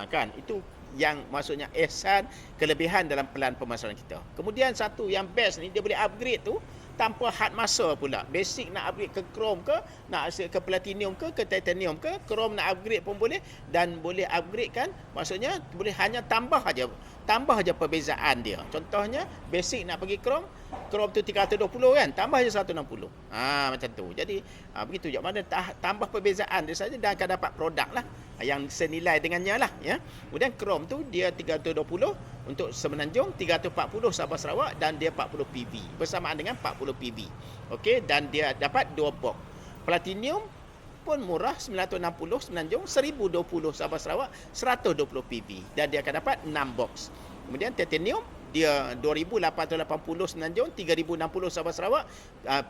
Kan, itu yang maksudnya ihsan, kelebihan dalam pelan pemasaran kita. Kemudian satu yang best ni, dia boleh upgrade tu tanpa had masa pula. Basic nak upgrade ke Chrome ke, nak ke Platinum ke Titanium ke, Chrome nak upgrade pun boleh, dan boleh upgrade, kan, maksudnya boleh hanya tambah aja perbezaan dia. Contohnya basic nak pergi Chrome tu 320, kan, tambah aja 160. Macam tu. Jadi begitu je, mana tambah perbezaan dia saja dan akan dapat produk lah yang senilai dengannya lah, ya. Kemudian Chrome tu dia 320 untuk Semenanjung, 340 Sabah Sarawak, dan dia 40 PV bersamaan dengan 40 PV. Okey, dan dia dapat 2 box. Platinum pun murah, 960 Semenanjung, 1020 Sabah Sarawak, 120 PV dan dia akan dapat 6 box. Kemudian titanium dia 2,880 Semenanjung, 3,060 Sabah Sarawak,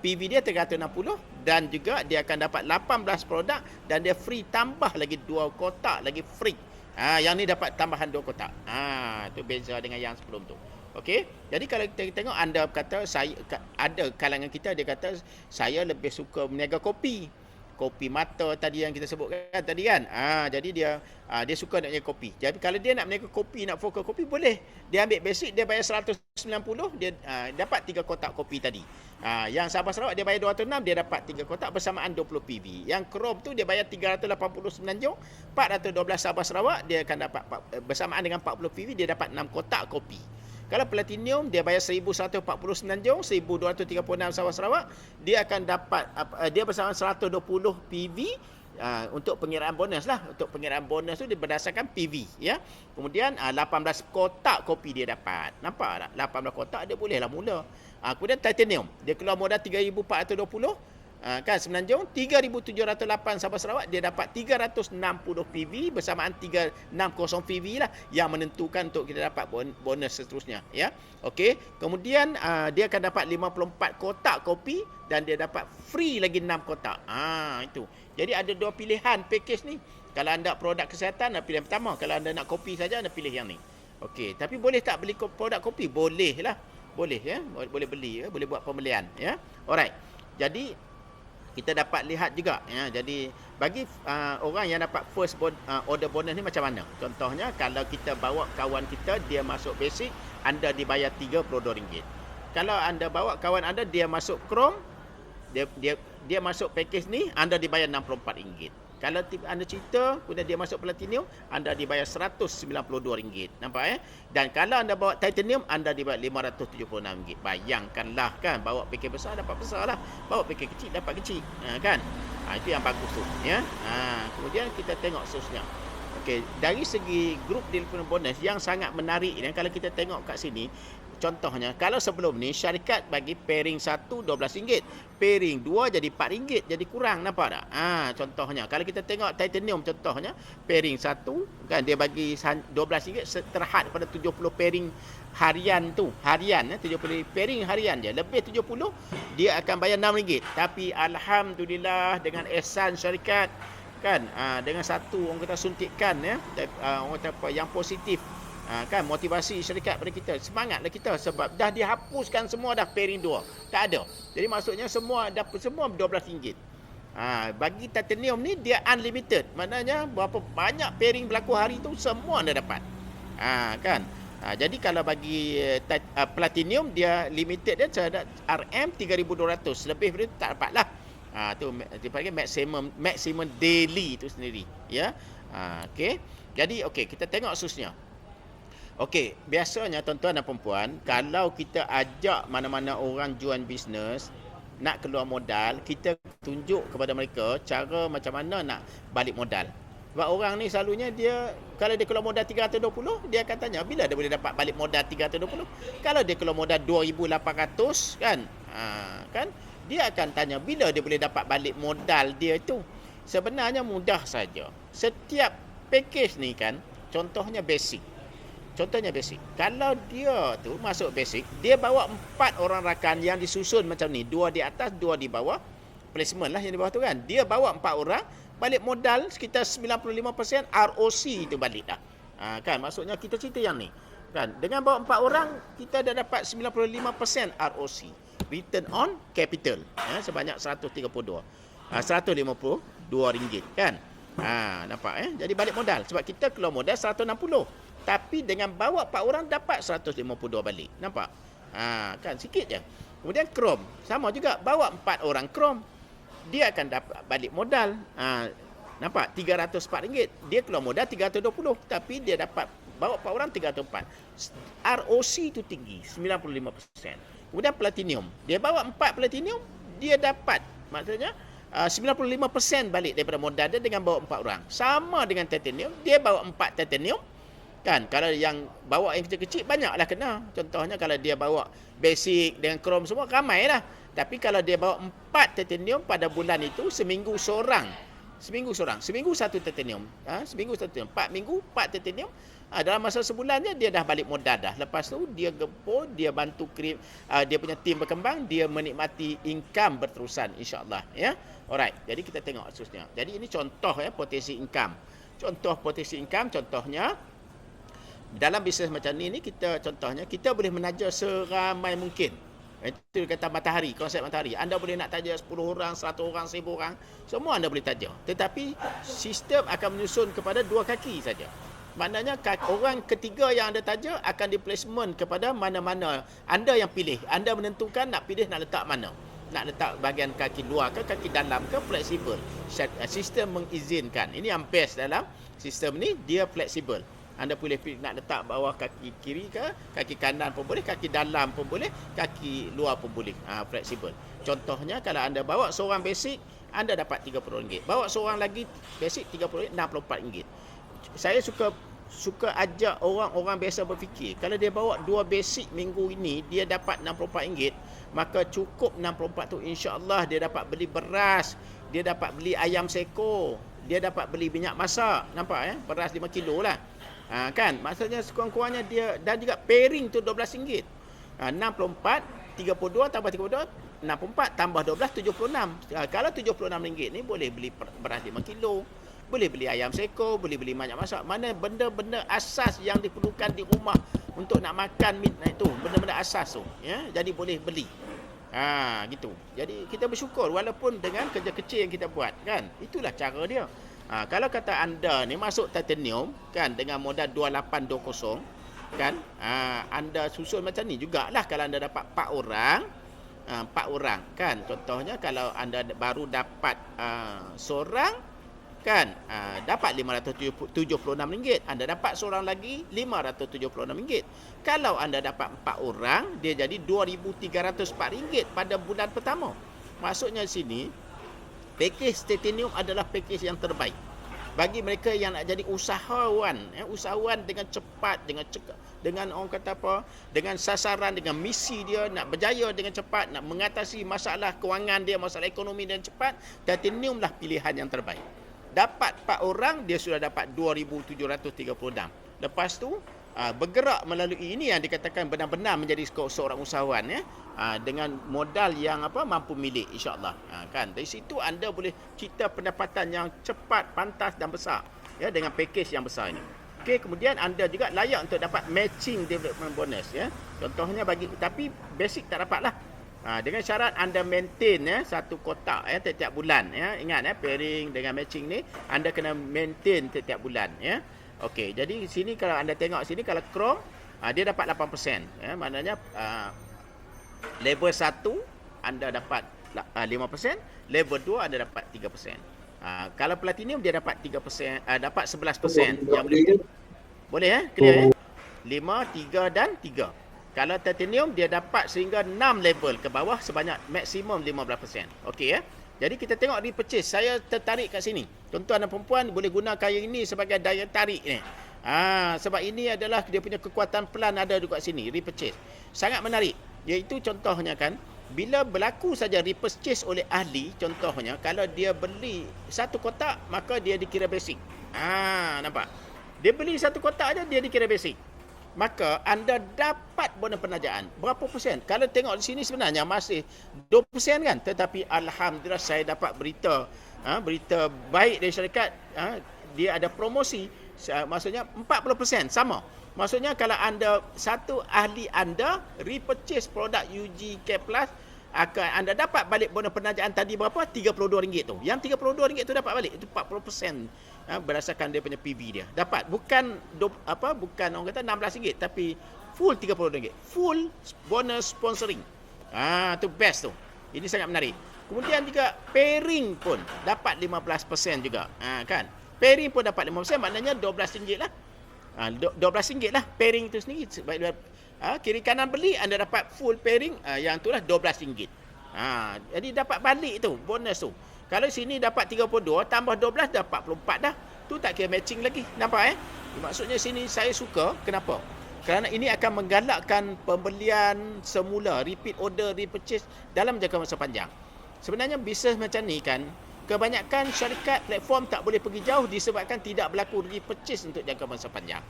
PV dia 360 dan juga dia akan dapat 18 produk dan dia free tambah lagi 2 kotak lagi free. Yang ni dapat tambahan 2 kotak. Tu beza dengan yang sebelum tu. Okey. Jadi kalau kita tengok anda kata ada kalangan kita dia kata saya lebih suka berniaga kopi. Kopi mata tadi yang kita sebutkan tadi kan. Jadi dia suka nak berniaga kopi. Jadi kalau dia nak berniaga kopi, nak fokus kopi boleh. Dia ambil basic dia bayar 190, dia dapat 3 kotak kopi tadi. Yang Sabah Sarawak dia bayar 206, dia dapat 3 kotak bersamaan 20 PV. Yang Chrome tu dia bayar 380 Semenanjung, 412 Sabah Sarawak, dia akan dapat bersamaan dengan 40 PV dia dapat 6 kotak kopi. Kalau platinum dia bayar 1,140 Semenanjung, 1,236 Sabah Sarawak, dia akan dapat dia bersama 120 PV untuk pengiraan bonus lah. Untuk pengiraan bonus tu dia berdasarkan PV ya. Kemudian 18 kotak kopi dia dapat. Nampak tak? 18 kotak dia boleh lah mula. Kemudian titanium dia keluar modal 3,420 kan Semenanjung, 3,708 Sabah Sarawak, dia dapat 360 PV bersamaan 360 PV lah yang menentukan untuk kita dapat bonus seterusnya ya. Okey, kemudian dia akan dapat 54 kotak kopi dan dia dapat free lagi 6 kotak. Itu. Jadi ada 2 pilihan package ni. Kalau anda produk kesihatan, anda pilih yang pertama. Kalau anda nak kopi saja, anda pilih yang ni. Okey, tapi boleh tak beli produk kopi? Boleh lah. Boleh ya. Boleh beli ya, boleh buat pembelian ya. Alright. Jadi kita dapat lihat juga ya. Jadi bagi orang yang dapat first order bonus ni macam mana? Contohnya kalau kita bawa kawan kita dia masuk basic, anda dibayar RM32. Kalau anda bawa kawan anda dia masuk Chrome, dia masuk package ni, anda dibayar RM64. Kalau anda cerita kemudian dia masuk platinum, anda dibayar RM192. Nampak Dan kalau anda bawa titanium, anda dibayar RM576. Bayangkanlah kan, bawa package besar dapat besar lah, bawa package kecil dapat kecil kan. Itu yang bagus tu ya. Kemudian kita tengok seterusnya. Okey, dari segi grup telefon bonus yang sangat menarik dan kalau kita tengok kat sini, contohnya kalau sebelum ni syarikat bagi pairing 1 RM12, pairing 2 jadi RM4, jadi kurang, nampak tak? Contohnya kalau kita tengok titanium contohnya, pairing 1 kan dia bagi RM12 terhad pada 70 pairing harian tu. Harian 70 pairing harian je. Lebih 70 dia akan bayar RM6. Tapi alhamdulillah dengan ihsan syarikat kan, dengan satu orang kata suntikan ya, orang kata apa yang positif. Kan motivasi syarikat pada kita, semangatlah kita sebab dah dihapuskan semua dah pairing 2. Tak ada. Jadi maksudnya semua dapat semua RM12. Bagi titanium ni dia unlimited. Maknanya berapa banyak pairing berlaku hari tu semua anda dapat. Kan. Jadi kalau bagi platinum dia limited dia terhadap RM3,200. Lebih dari itu tak dapatlah. Tu dipanggil maximum daily tu sendiri ya. Okey. Jadi okey, kita tengok seterusnya. Okey, biasanya tuan-tuan dan puan-puan, kalau kita ajak mana-mana orang join bisnes nak keluar modal, kita tunjuk kepada mereka cara macam mana nak balik modal. Sebab orang ni selalunya dia kalau dia keluar modal 320, dia akan tanya bila dia boleh dapat balik modal 320. Kalau dia keluar modal 2,800 kan? Kan? Dia akan tanya bila dia boleh dapat balik modal dia itu. Sebenarnya mudah saja. Setiap package ni kan, contohnya basic. Kalau dia tu masuk basic, dia bawa 4 orang rakan yang disusun macam ni. 2 di atas, 2 di bawah. Placement lah yang di bawah tu kan. Dia bawa 4 orang, balik modal sekitar 95% ROC itu balik dah. Kan, maksudnya kita cerita yang ni. Kan, dengan bawa 4 orang, kita dah dapat 95% ROC. Return on capital sebanyak RM152 kan. Nampak jadi balik modal sebab kita keluar modal 160 tapi dengan bawa 4 orang dapat 152 balik. Nampak kan, sikit je. Kemudian Chrome sama juga, bawa 4 orang Chrome dia akan dapat balik modal nampak RM304. Dia keluar modal 320 tapi dia dapat bawa 4 orang 304. ROC itu tinggi 95%. Kemudian platinum, dia bawa 4 platinum, dia dapat maksudnya 95% balik daripada modal dia dengan bawa 4 orang. Sama dengan titanium, dia bawa 4 titanium kan. Kalau yang bawa yang kecil-kecil banyaklah kena. Contohnya kalau dia bawa basic dengan chrome semua ramai lah. Tapi kalau dia bawa 4 titanium pada bulan itu seminggu seorang Seminggu seorang. Seminggu satu titanium. Seminggu satu titanium. 4 minggu 4 titanium. Dalam masa sebulan je dia dah balik modal dah. Lepas tu dia gempur, dia bantu dia punya tim berkembang, dia menikmati income berterusan insya-Allah ya. Alright. Jadi kita tengok khususnya. Jadi ini contoh potensi income. Contoh potensi income contohnya dalam bisnes macam ni kita contohnya kita boleh menaja seramai mungkin. Itu kata matahari, konsep matahari. Anda boleh nak taja 10 orang, 100 orang, 1000 orang, semua anda boleh taja. Tetapi sistem akan menyusun kepada 2 kaki saja. Maknanya orang ketiga yang anda taja akan di-placement kepada mana-mana anda yang pilih. Anda menentukan nak pilih nak letak mana. Nak letak bahagian kaki luar ke kaki dalam ke, fleksibel. Sistem mengizinkan. Ini yang best dalam sistem ni, dia fleksibel. Anda boleh pilih nak letak bawah kaki kiri ke, kaki kanan pun boleh, kaki dalam pun boleh, kaki luar pun boleh. Fleksibel. Contohnya kalau anda bawa seorang basic, anda dapat RM30. Bawa seorang lagi basic RM30, RM64. Saya suka ajak orang-orang biasa berfikir, kalau dia bawa 2 basic minggu ini, dia dapat RM64, maka cukup 64 tu insya-Allah dia dapat beli beras, dia dapat beli ayam sekor, dia dapat beli minyak masak. Nampak beras 5 kilo lah. Kan, maksudnya sekurang-kurangnya dia, dan juga pairing tu RM12. 64 32 tambah 32 64 tambah 12 76. Kalau RM76 ni boleh beli beras 5 kilo, boleh beli ayam sekor, boleh beli minyak masak. Mana benda-benda asas yang diperlukan di rumah untuk nak makan midnight tu, benda-benda asas tu ya, jadi boleh beli. Gitu. Jadi kita bersyukur walaupun dengan kerja kecil yang kita buat kan. Itulah cara dia. Kalau kata anda ni masuk titanium kan dengan modal 2820 kan, anda susun macam ni jugalah. Kalau anda dapat 4 orang kan, contohnya kalau anda baru dapat seorang kan, dapat RM576, anda dapat seorang lagi RM576. Kalau anda dapat 4 orang, dia jadi RM2,304 pada bulan pertama. Maksudnya sini pakej titanium adalah pakej yang terbaik bagi mereka yang nak jadi usahawan, usahawan dengan cepat, dengan orang kata apa, dengan sasaran, dengan misi dia nak berjaya dengan cepat, nak mengatasi masalah kewangan dia, masalah ekonomi dengan cepat. Titanium lah pilihan yang terbaik. Dapat 4 orang, dia sudah dapat RM2,736. Lepas tu bergerak melalui ini yang dikatakan benar-benar menjadi seorang usahawan dengan modal yang mampu milik insya-Allah. Kan dari situ anda boleh cipta pendapatan yang cepat, pantas dan besar ya dengan pakej yang besar ini. Okey, kemudian anda juga layak untuk dapat matching development bonus ya. Contohnya tapi basic tak dapatlah. Dengan syarat anda maintain satu kotak setiap bulan ya. Ingat pairing dengan matching ni anda kena maintain setiap bulan ya. Okey, jadi sini kalau anda tengok sini kalau Chrome dia dapat 8% ya. Maknanya level 1 anda dapat 5%, level 2 anda dapat 3%. Kalau platinum dia dapat 3%, dapat 11%. Yang boleh clear 5, 3 dan 3. Kalau titanium dia dapat sehingga 6 level ke bawah sebanyak maksimum 15%. Okey Jadi kita tengok repurchase. Saya tertarik kat sini. Tuan-tuan dan perempuan boleh gunakan yang ini sebagai daya tarik ni. Sebab ini adalah dia punya kekuatan pelan ada dekat sini, repurchase. Sangat menarik. Iaitu contohnya kan, bila berlaku saja repurchase oleh ahli, contohnya kalau dia beli satu kotak, maka dia dikira basic. Nampak? Dia beli satu kotak aja dia dikira basic. Maka anda dapat bonus penajaan. Berapa persen? Kalau tengok di sini sebenarnya masih 2% kan. Tetapi Alhamdulillah saya dapat berita baik dari syarikat. Dia ada promosi. Maksudnya 40% sama. Maksudnya kalau anda satu ahli anda repurchase produk UGK Plus, akan anda dapat balik bonus penajaan tadi berapa? RM32 tu. Yang RM32 tu dapat balik. Itu 40%. Berdasarkan dia punya PV dia. Dapat bukan orang kata RM16 tapi full RM30. Full bonus sponsoring. Tu best tu. Ini sangat menarik. Kemudian juga pairing pun dapat 15% juga. Kan? Pairing pun dapat 15%, maknanya RM12 lah. RM12 lah pairing tu sendiri. Kiri kanan beli anda dapat full pairing, yang tu lah RM12. Jadi dapat balik tu bonus tu. Kalau sini dapat 32 tambah 12 dapat 44 dah. Tu tak kira matching lagi. Nampak Maksudnya sini saya suka. Kenapa? Kerana ini akan menggalakkan pembelian semula, repeat order, repurchase dalam jangka masa panjang. Sebenarnya bisnes macam ni kan, kebanyakan syarikat platform tak boleh pergi jauh disebabkan tidak berlaku repurchase untuk jangka masa panjang.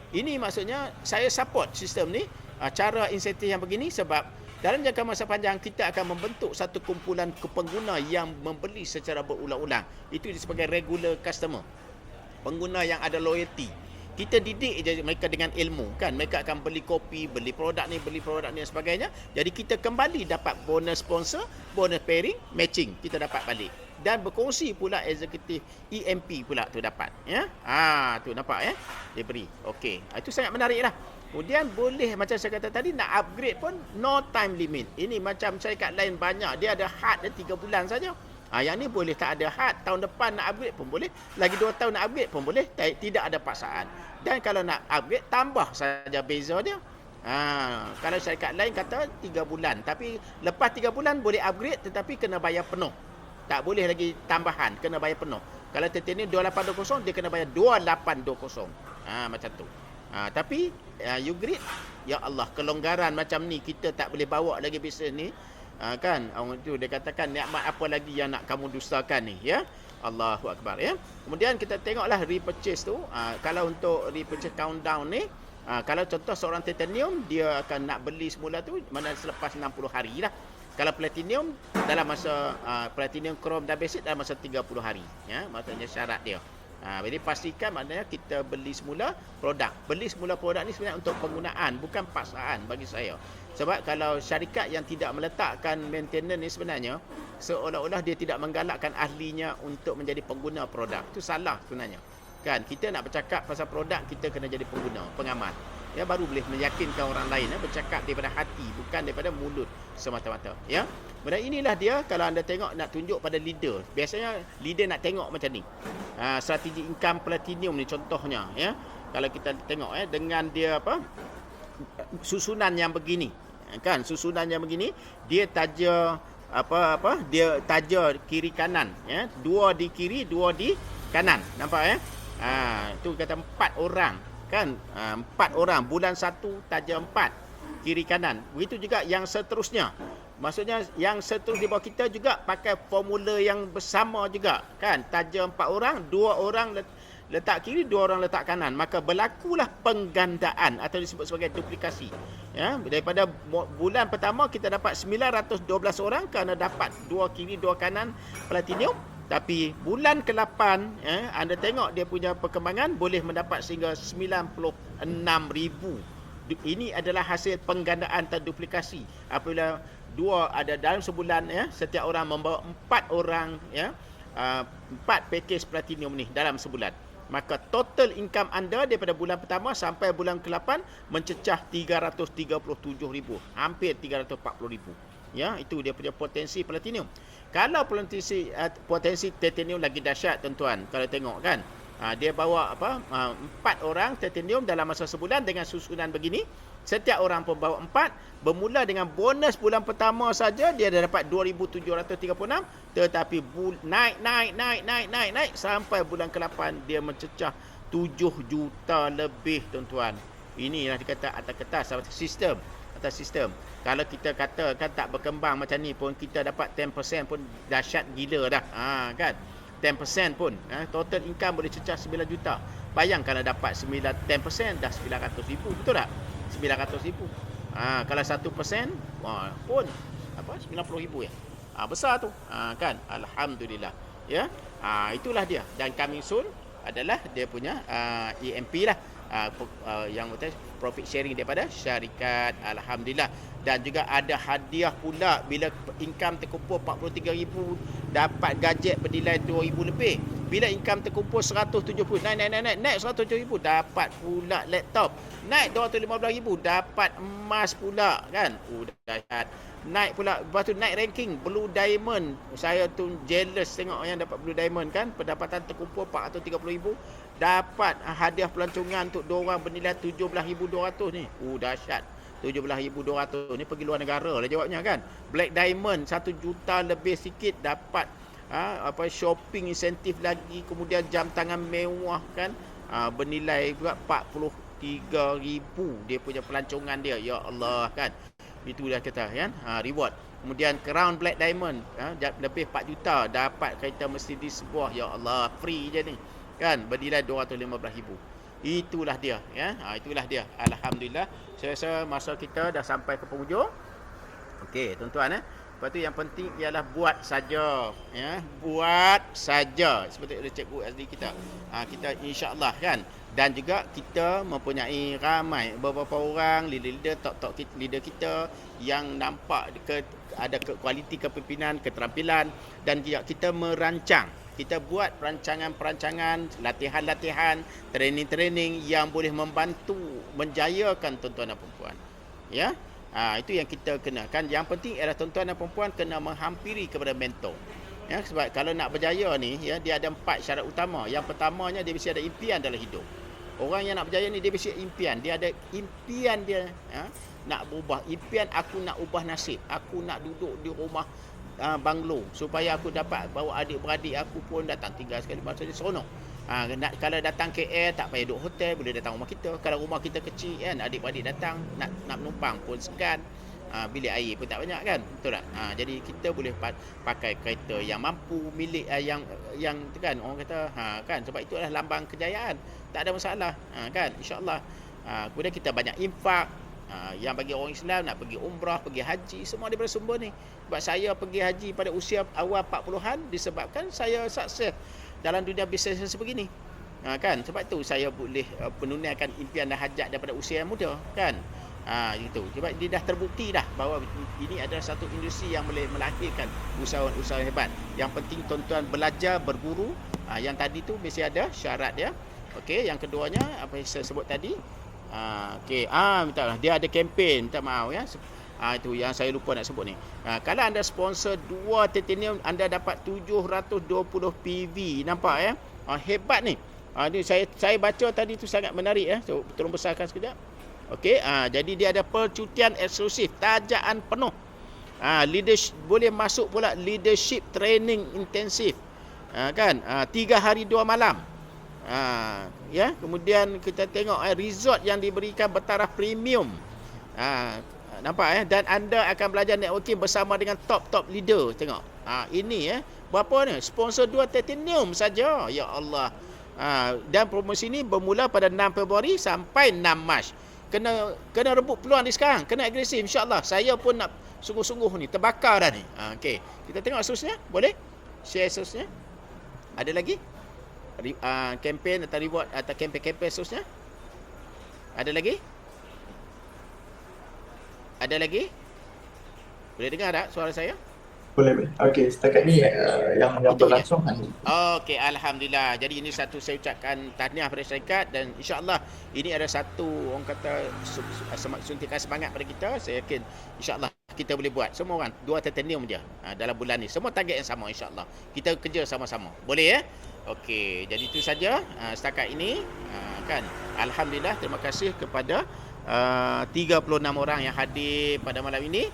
Ini maksudnya saya support sistem ni, cara insentif yang begini, sebab dalam jangka masa panjang kita akan membentuk satu kumpulan pengguna yang membeli secara berulang-ulang. Itu sebagai regular customer, pengguna yang ada loyalty. Kita didik je mereka dengan ilmu, kan? Mereka akan beli kopi, beli produk ni dan sebagainya. Jadi kita kembali dapat bonus sponsor, bonus pairing, matching kita dapat balik. Dan berkongsi pula eksekutif EMP pula tu dapat, ya. Tu nampak, ya. Dia beri. Okey. Itu sangat menarik lah. Kemudian boleh, macam saya kata tadi, nak upgrade pun no time limit. Ini macam syarikat lain banyak, dia ada had dia 3 bulan saja. Yang ni boleh tak ada had, tahun depan nak upgrade pun boleh, lagi 2 tahun nak upgrade pun boleh, tidak ada paksaan. Dan kalau nak upgrade, tambah saja beza dia. Kalau syarikat lain kata 3 bulan, tapi lepas 3 bulan boleh upgrade, tetapi kena bayar penuh. Tak boleh lagi tambahan, kena bayar penuh. Kalau titanium 2820, dia kena bayar 2820. Macam tu. Tapi Ugrade, ya Allah, kelonggaran macam ni kita tak boleh bawa lagi bisnes ni. Kan orang tu dia katakan, nikmat apa lagi yang nak kamu dustakan ni, ya. Allahu Akbar, ya. Kemudian kita tengoklah repurchase tu. Kalau untuk repurchase countdown ni, kalau contoh seorang titanium, dia akan nak beli semula tu mana selepas 60 hari lah. Kalau platinum dalam masa platinum, chrome dan basic dalam masa 30 hari, ya. Maksudnya syarat dia. Jadi pastikan maknanya kita beli semula produk. Beli semula produk ni sebenarnya untuk penggunaan, bukan paksaan bagi saya. Sebab kalau syarikat yang tidak meletakkan maintenance ni sebenarnya seolah-olah dia tidak menggalakkan ahlinya untuk menjadi pengguna produk. Itu salah sebenarnya. Kan kita nak bercakap pasal produk, kita kena jadi pengguna, pengamat. Ya, baru boleh meyakinkan orang lain, bercakap daripada hati, bukan daripada mulut semata-mata, ya. Dan inilah dia, kalau anda tengok nak tunjuk pada leader. Biasanya leader nak tengok macam ni. Strategi income platinum ni contohnya, ya. Kalau kita tengok, dengan dia susunan yang begini, kan, susunan yang begini, dia taja dia taja kiri kanan, ya. 2 di kiri, 2 di kanan. Nampak, ya? Tu kata 4 orang, kan. 4 orang, bulan 1 taja 4 kiri kanan. Begitu juga yang seterusnya. Maksudnya yang seterus di bawah kita juga pakai formula yang bersama juga, kan. Taja 4 orang, 2 orang letak kiri, 2 orang letak kanan. Maka berlakulah penggandaan atau disebut sebagai duplikasi. Ya, daripada bulan pertama kita dapat 912 orang kerana dapat 2 kiri, 2 kanan platinum. Tapi bulan ke-8, anda tengok dia punya perkembangan boleh mendapat sehingga 96,000. Ini adalah hasil penggandaan atau duplikasi. Apabila 2 ada dalam sebulan, ya, setiap orang membawa 4 orang, ya, 4 package platinum ni dalam sebulan. Maka total income anda daripada bulan pertama sampai bulan ke-8 mencecah 337,000, hampir 340,000. Ya, itu dia punya potensi platinum. Kalau potensi titanium lagi dahsyat, tuan-tuan. Kalau tengok, kan, dia bawa 4 orang titanium dalam masa sebulan dengan susunan begini. Setiap orang pun bawa 4. Bermula dengan bonus bulan pertama saja dia dah dapat 2,736, tetapi naik sampai bulan ke-8 dia mencecah 7 juta lebih, tuan-tuan. Inilah dikata atas kertas atas sistem. Kalau kita katakan tak berkembang macam ni pun, kita dapat 10% pun dahsyat gila dah. Kan? 10% pun, total income boleh cecah 9 juta. Bayang kalau dapat 10% dah 900,000, betul tak? 900,000. Kalau 1%, pun 90,000, ya. Besar tu. Kan? Alhamdulillah. Ya. Itulah dia. Dan coming soon adalah dia punya EMP lah. Yang profit sharing daripada syarikat. Alhamdulillah. Dan juga ada hadiah pula bila income terkumpul 43,000, dapat gadget bernilai 2,000 lebih. Bila income terkumpul 170, naik 170,000, dapat pula laptop. Naik 215,000, dapat emas pula, kan. Dahsyat. Naik pula, lepas tu naik ranking Blue Diamond. Saya tu jealous tengok yang dapat Blue Diamond, kan. Pendapatan terkumpul 430,000, dapat hadiah pelancongan untuk 2 orang bernilai 17,200 ni. Dahsyat. 17,200 ni pergi luar negara lah jawabnya, kan. Black Diamond 1 juta lebih sikit, dapat shopping insentif lagi, kemudian jam tangan mewah, kan, bernilai juga 43,000 dia punya pelancongan dia. Ya Allah, kan. Itulah kita kan. Reward. Kemudian Crown Black Diamond, lebih 4 juta dapat kereta Mercedes sebuah. Ya Allah, free je ni. Kan, bernilai 215,000. Itulah dia ya. Itulah dia. Alhamdulillah. Saya rasa masa kita dah sampai ke penghujung. Okey, tuan-tuan Lepas tu yang penting ialah buat saja ya. Buat saja seperti ada cikgu asli kita. Kita insya-Allah kan. Dan juga kita mempunyai ramai beberapa orang leader-leader top-top leader kita yang nampak ada kualiti kepimpinan, keterampilan, dan juga kita merancang. Kita buat perancangan-perancangan, latihan-latihan, training-training yang boleh membantu menjayakan tuan-tuan dan puan-puan. Ya. Itu yang kita kenakan. Yang penting ialah tuan-tuan dan puan-puan kena menghampiri kepada mentor. Ya, sebab kalau nak berjaya ni ya, dia ada 4 syarat utama. Yang pertamanya dia mesti ada impian dalam hidup. Orang yang nak berjaya ni dia mesti impian. Dia ada impian dia ya, nak berubah. Impian aku nak ubah nasib. Aku nak duduk di rumah banglo supaya aku dapat bawa adik-beradik aku pun datang tinggal sekali masa dia seronok. Kalau datang KL tak payah duduk hotel, boleh datang rumah kita. Kalau rumah kita kecil kan, adik-beradik datang nak menumpang pun segan. Bilik air pun tak banyak kan, betul tak? Jadi kita boleh pakai kereta yang mampu milik yang kan orang kata kan, sebab itu adalah lambang kejayaan. Tak ada masalah kan, insya-Allah. Kemudian kita banyak infak. Yang bagi orang Islam nak pergi umrah, pergi haji, semua daripada sumber ni. Sebab saya pergi haji pada usia awal 40-an disebabkan saya sukses dalam dunia bisnes sebegini. Kan, sebab tu saya boleh penunaikan impian dan hajat daripada usia yang muda kan. Gitu. Sebab dia dah terbukti dah bahawa ini adalah satu industri yang boleh melahirkan usahawan-usahawan hebat. Yang penting tuan-tuan belajar, berguru. Yang tadi tu mesti ada syarat dia. Okey, yang keduanya apa yang saya sebut tadi. Okey, minta maaf. Dia ada kempen, minta maaf ya. Itu yang saya lupa nak sebut ni. Kalau anda sponsor 2 titanium, anda dapat 720 PV. Nampak ya? Hebat ni. Ni saya baca tadi tu sangat menarik ya. So, tolong besarkan sekejap. Okey, jadi dia ada percutian eksklusif, tajaan penuh. Leadership boleh masuk pula leadership training intensif. Kan? 3 hari 2 malam. Ya, kemudian kita tengok resort yang diberikan bertaraf premium. Nampak ya, dan anda akan belajar networking bersama dengan top-top leader. Tengok. Ini ya. Berapa ni? Sponsor 2 titanium saja. Ya Allah. Dan promosi ini bermula pada 6 Februari sampai 6 Mac. Kena rebut peluang ni sekarang. Kena agresif insya-Allah. Saya pun nak sungguh-sungguh ni, terbakar dah ni. Okey. Kita tengok seterusnya. Boleh? Share seterusnya. Ada lagi? Kempen atau reward atau kempen-kempen seterusnya? Ada lagi? Ada lagi? Boleh dengar tak suara saya? Boleh. Okey, setakat ni yang berlangsung hanya. Okey, alhamdulillah. Jadi ini satu saya ucapkan tahniah pada syarikat dan insya-Allah ini ada satu orang kata suntikan semangat pada kita. Saya yakin insya-Allah kita boleh buat semua orang 2 titanium je dalam bulan ni. Semua target yang sama insya-Allah. Kita kerja sama-sama. Boleh ya? Okey, jadi itu saja setakat ini kan. Alhamdulillah, terima kasih kepada 36 orang yang hadir pada malam ini.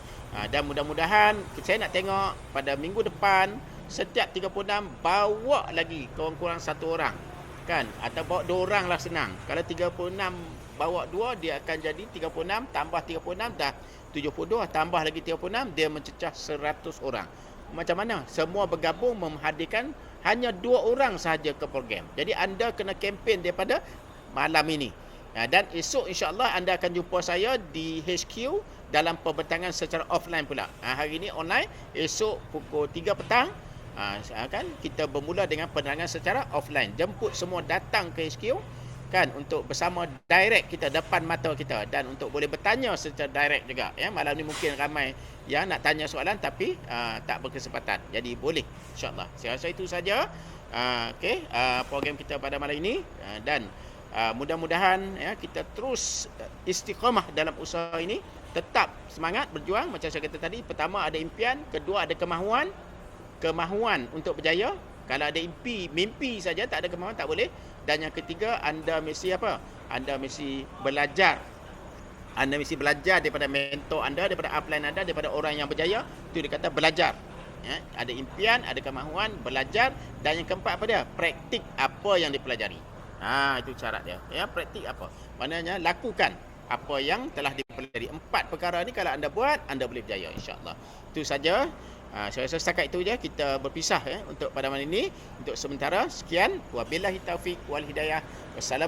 Dan mudah-mudahan saya nak tengok pada minggu depan setiap 36 bawa lagi kurang-kurang 1 orang kan, atau bawa 2 orang lah senang. Kalau 36 bawa 2 dia akan jadi 36 tambah 36 dah 72, tambah lagi 36 dia mencecah 100 orang. Macam mana? Semua bergabung menghadirkan hanya 2 orang sahaja ke program. Jadi anda kena kempen daripada malam ini. Dan esok insya-Allah anda akan jumpa saya di HQ dalam pembentangan secara offline pula. Hari ini online, esok pukul 3 petang kan kita bermula dengan penerangan secara offline. Jemput semua datang ke HQ kan untuk bersama direct kita depan mata kita dan untuk boleh bertanya secara direct juga ya. Malam ni mungkin ramai yang nak tanya soalan tapi tak berkesempatan. Jadi boleh insya-Allah. Saya rasa itu saja program kita pada malam ini dan mudah-mudahan ya kita terus istiqamah dalam usaha ini, tetap semangat berjuang macam saya kata tadi. Pertama ada impian, kedua ada kemahuan untuk berjaya. Kalau ada mimpi saja tak ada kemahuan tak boleh. Dan yang ketiga anda mesti apa? Anda mesti belajar. Anda mesti belajar daripada mentor anda, daripada upline anda, daripada orang yang berjaya. Itu dia kata belajar. Ya, ada impian, ada kemahuan, belajar, dan yang keempat apa dia? Praktik apa yang dipelajari. Itu syarat dia. Ya, praktik apa? Maknanya lakukan. apa yang telah dipelajari. 4 perkara ni kalau anda buat, anda boleh berjaya insya-Allah. Itu saja. Saya rasa setakat itu je kita berpisah untuk pada malam ini. Untuk sementara sekian, wabillahi taufik wal hidayah. Wassalamualaikum